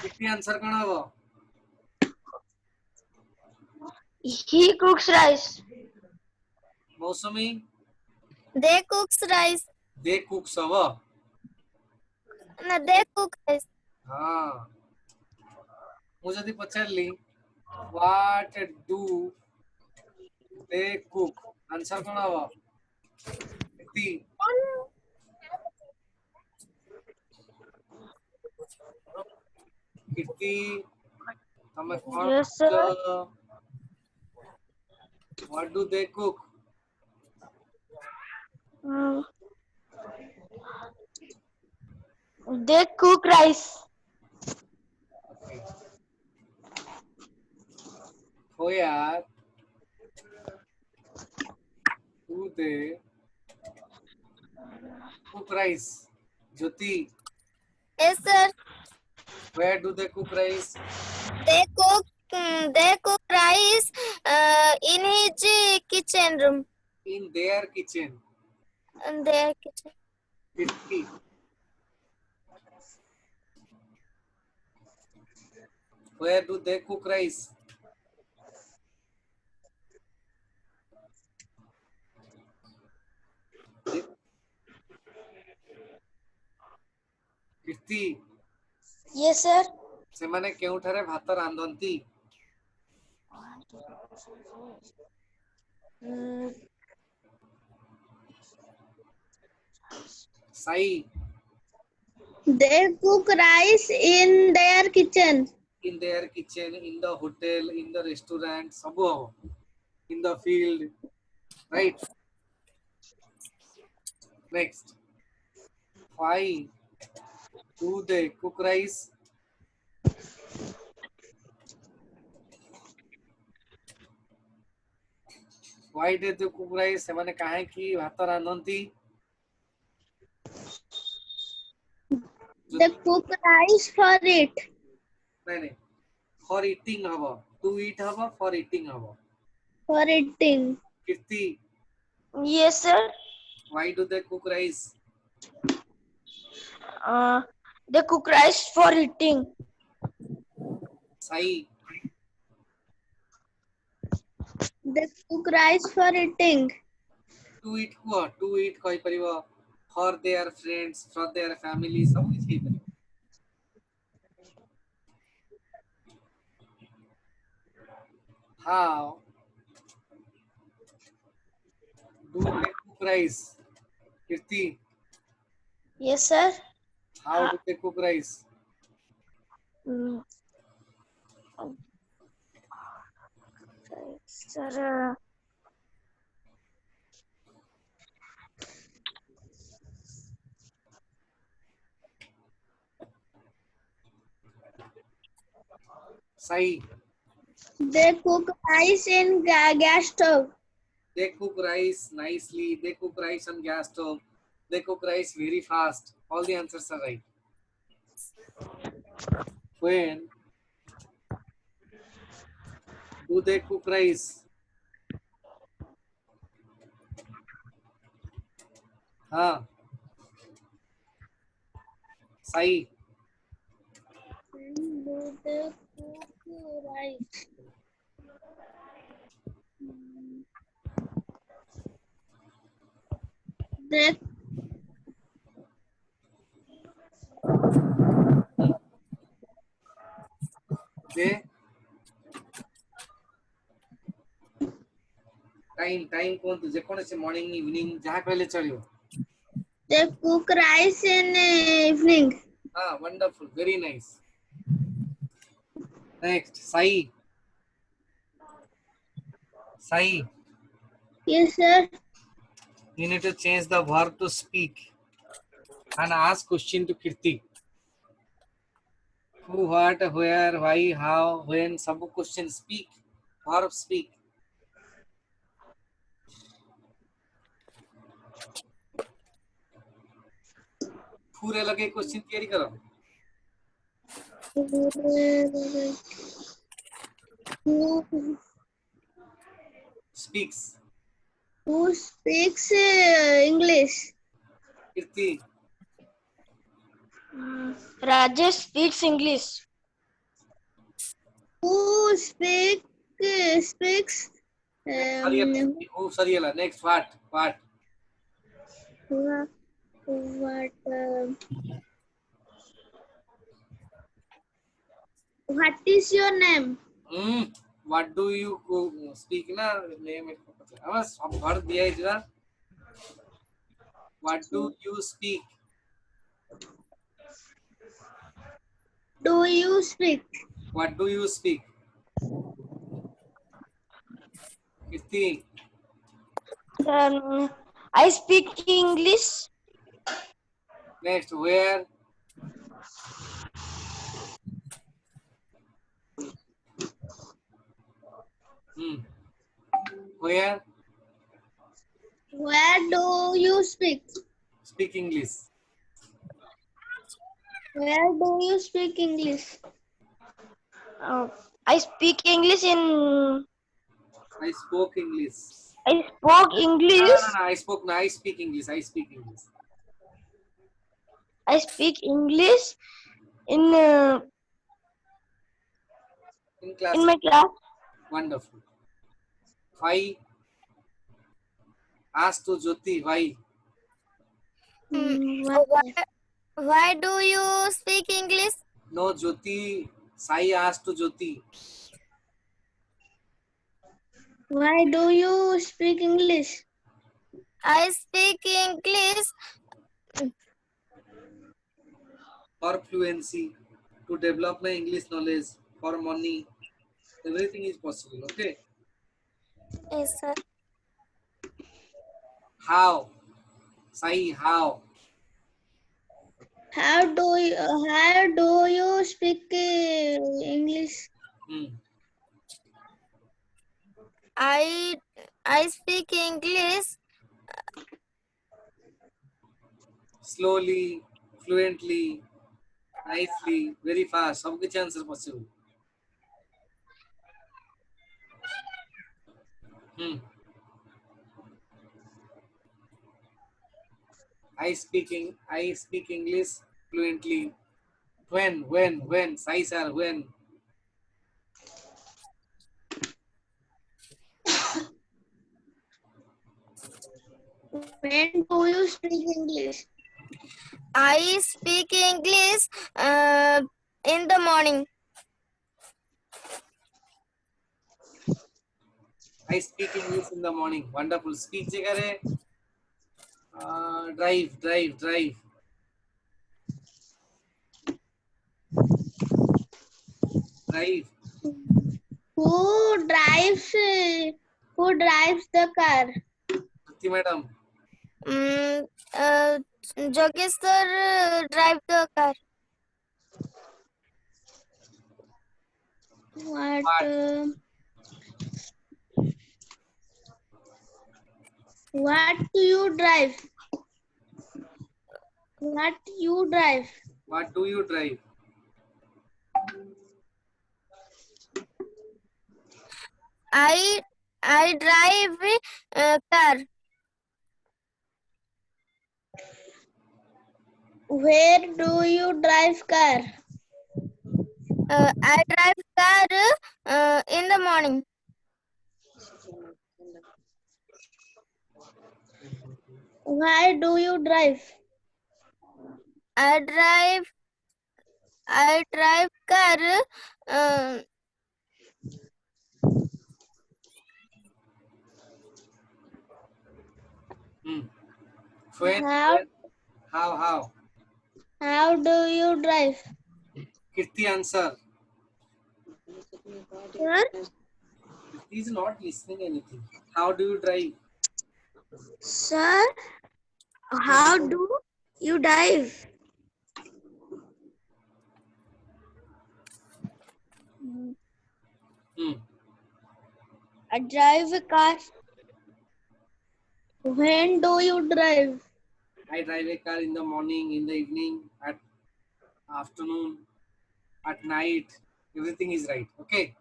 कितनी answer कोन होबो He cooks rice. मौसमी They cooks rice. they cooks होबो No, they cook rice. हां मु जदी पचारली what do they cook answer कोन होबो कितनी कितनी हमें Yes, sir. what do they cook They cook rice. हो यार do they cook rice Jyoti Yes, sir. where do they cook rice They cook rice rice in his kitchen room. In their kitchen. In their kitchen. Kirti. Where do they cook rice? Kirti. Yes, sir. ସେମାନେ କେଉଁଠାରେ ଭାତ ରାନ୍ଧନ୍ତି? Sai. They cook rice in their kitchen. In their kitchen, in the hotel, in the restaurant, ସବୁ ହବ. In the field, right? Next. Why do they cook rice? Why did they cook rice? ସେମାନେ କାହିଁକି ଭାତ ରାନ୍ଧନ୍ତି? They cook rice for it. ନାଇଁ ନାଇଁ, for eating ହବ. To eat ହବ, for eating ହବ. For eating. Kirti. Yes, sir. Why do they cook rice? They cook rice for eating. Sai. They cook rice for eating. To eat କୁହ, to eat କହିପାରିବ, for their friends, for their family, ସବୁ କିଛି ହେଇପାରିବ. How do they cook rice? Kirti. Yes, sir. How do they cook rice? Sir. Sai. They cook rice in gas stove. They cook rice nicely. They cook rice on gas stove. They cook rice very fast. All the answers are right. When do they cook rice? Sai. When do they cook rice? They time କୁହନ୍ତୁ, ଯେକୌଣସି morning evening ଯାହା କହିଲେ ଚଳିବ. They cook rice in evening. Wonderful, very nice. Next, Sai. Sai. Yes, sir. You need to change the verb to speak and ask question to Kirti. Who, what, where, why, how, when, सब question speak. Verb speak. पूरे लगे question तैयारी करो. Who Speaks. Who speaks English? Kirti. Rajesh speaks English. Who speaks? Sorry, next what? What is your name? What do you speak na name it. अब सब भर दिया है जरा. What do you speak? Do you speak? What do you speak? Kirti. I speak English. Next, where? Where? Where do you speak? Speak English. Where do you speak English? I speak English in. I spoke English. I spoke No, English. I spoke. No, I speak English. I speak English. I speak English in In class. in my class. Wonderful. Why? Ask to Jyoti. Why? Why do you speak English? No, Jyoti. Sai asked to Jyoti. Why do you speak English? I speak English For fluency, to develop my English knowledge, for money, everything is possible. Okay. Yes, sir. How? Sai, how? How do you speak English? I speak English Slowly, fluently, nicely, very fast. Some which answer possible? I speak English fluently. When? Sai sir, when? When do you speak English? I speak English in the morning. I speak English in the morning. Wonderful. Speak jagare. Drive. Drive. Who drives the car? Jyoti madam. Jogesh sir drive the car. What do you drive? What you drive? What do you drive? I drive a car. Where do you drive car? I drive car in the morning. Why do you drive? I drive car When? How? How do you drive? Kirti answer. Sir? Kirti is not listening anything. How do you drive? Sir, how do you drive? I drive a car. When do you drive? I drive a car in the morning, in the evening, at afternoon, at night. Everything is right. Okay.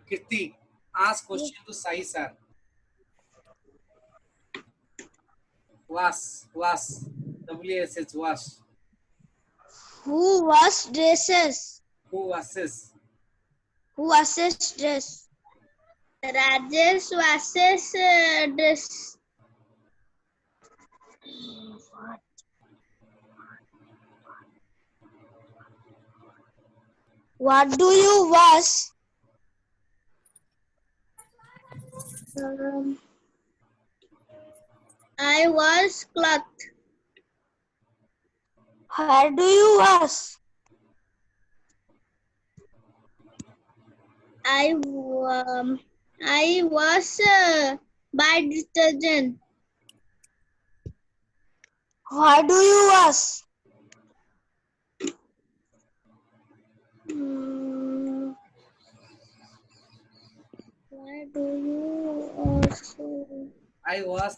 Kirti, ask question to Sai sir. Wash. WSH, wash. Who wash dresses? Who washes? Who washes dress? Rajesh washes dress. What do you wash? I wash cloth. Where do you wash? I wash by detergent. Why do you wash? Why do you wash? I wash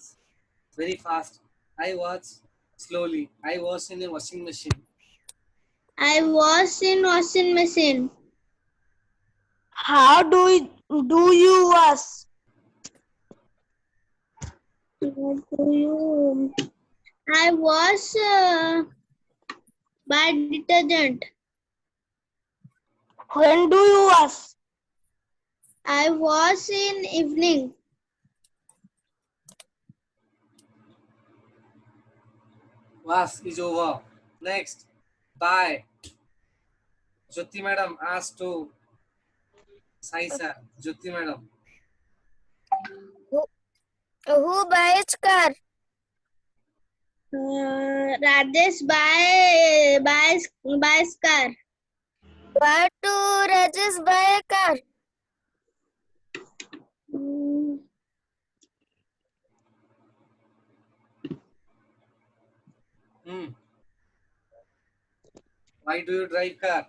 very fast. I wash slowly. I wash in a washing machine. I wash in washing machine. How do you wash? I wash by detergent. When do you wash? I wash in evening. Was is over. Next, bye. Jyoti madam asked to Sai sir. Jyoti madam. Who buys car? Rajesh buys car. Why do Rajesh buy a car? Why do you drive car?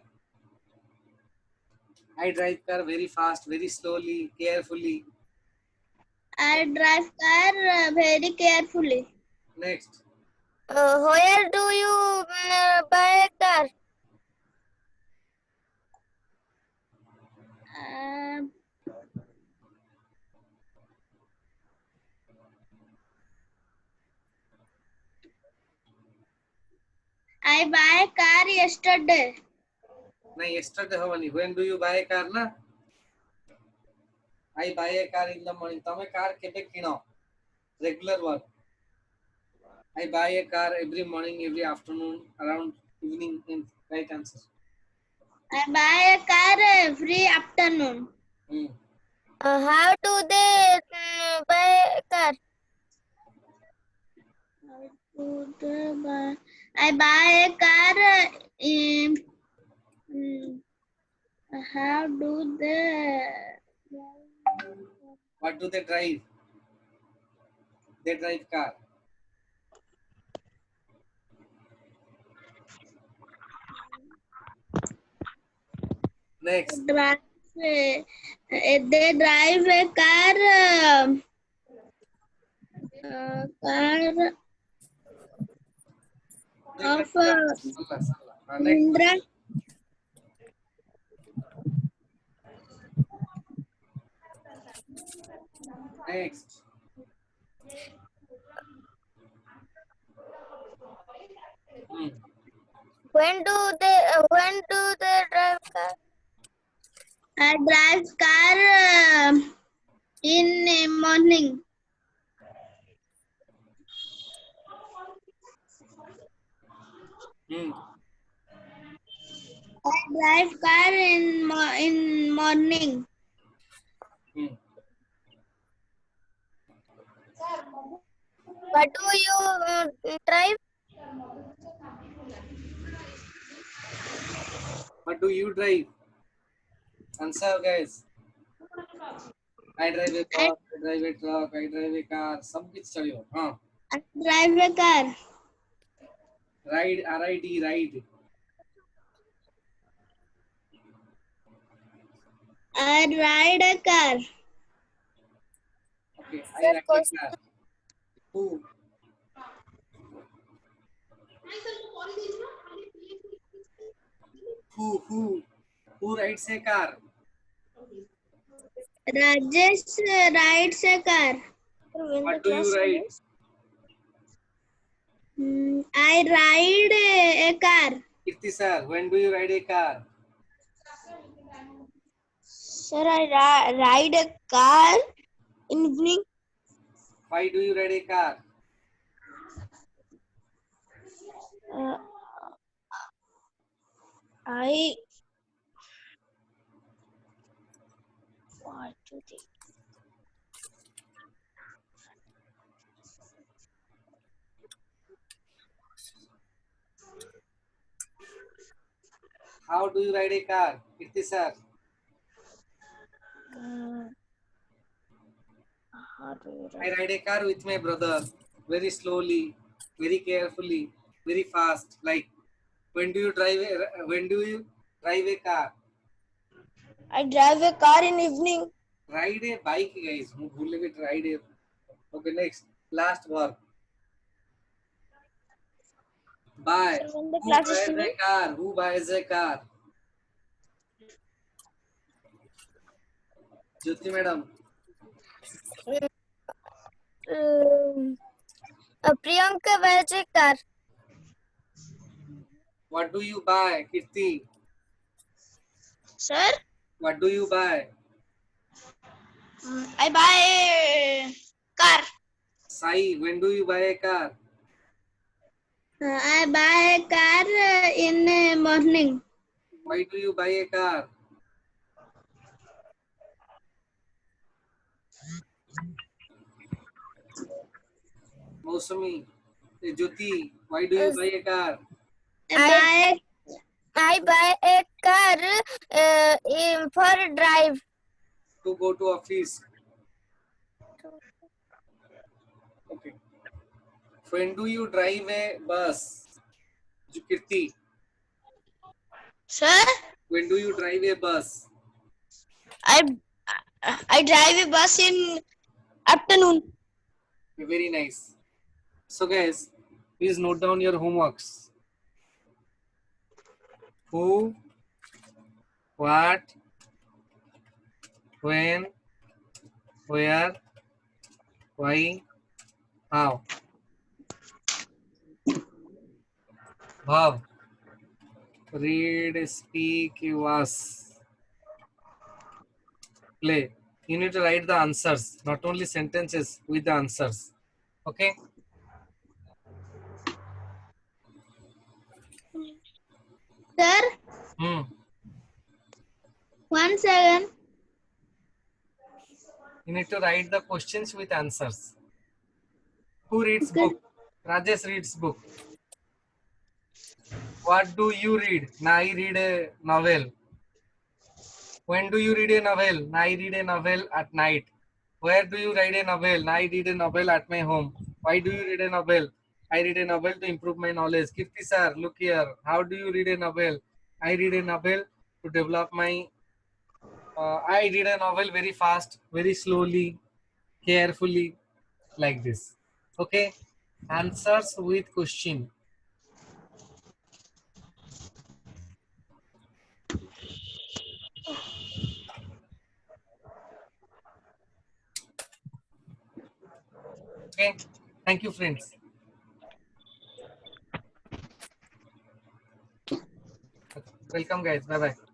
I drive car very fast, very slowly, carefully. I drive car very carefully. Next. Where do you buy a car? I buy a car yesterday. No, yesterday havani. When do you buy a car na? I buy a car in the morning. Tame car kebe kino? Regular work. I buy a car every morning, every afternoon, around evening. In right answer. I buy a car every afternoon. How do they buy a car? I buy a car. How do they? What do they drive? They drive car. Next. They drive a car. Of Indra. Next. When do they drive car? I drive car in the morning. I drive car in morning. What do you drive? What do you drive? Answer, guys. I drive a bus, I drive a truck, I drive a car. सब कुछ चलियो. हाँ. I drive a car. Ride, R-I-D, ride. I ride a car. Okay, I ride a car. Who? Who rides a car? Rajesh rides a car. What do you ride? I ride a car. Kirti sir, when do you ride a car? Sir, I ride a car in evening. Why do you ride a car? What do they? How do you ride a car? Kirti sir. I ride a car with my brother, very slowly, very carefully, very fast. Like, when do you drive a car? I drive a car in evening. Ride a bike, guys. Ride a. Okay, next. Last work. Buy. Who buys a car? Who buys a car? Jyoti madam. Priyanka buys a car. What do you buy, Kirti? Sir, What do you buy? I buy a car. Sai, when do you buy a car? I buy a car in the morning. Why do you buy a car? Mausami, Jyoti, why do you buy a car? I buy a car for drive. To go to office. Okay. When do you drive a bus? Kirti, Sir, when do you drive a bus? I drive a bus in afternoon. Very nice. So guys, please note down your homeworks. Who, what, when, where, why, how. Bhav, read, speak, was, play. You need to write the answers, not only sentences with the answers. Okay? Sir, 1 second. You need to write the questions with answers. Who reads Okay. book? Rajesh reads book. What do you read? Now I read a novel. When do you read a novel? Now I read a novel at night. Where do you read a novel? Now I read a novel at my home. Why do you read a novel? I read a novel to improve my knowledge. Kirti sir, look here. How do you read a novel? I read a novel to develop my... I read a novel very fast, very slowly, carefully, like this. Okay? Answers with question. Okay? Thank you, friends. Welcome, guys. Bye-bye.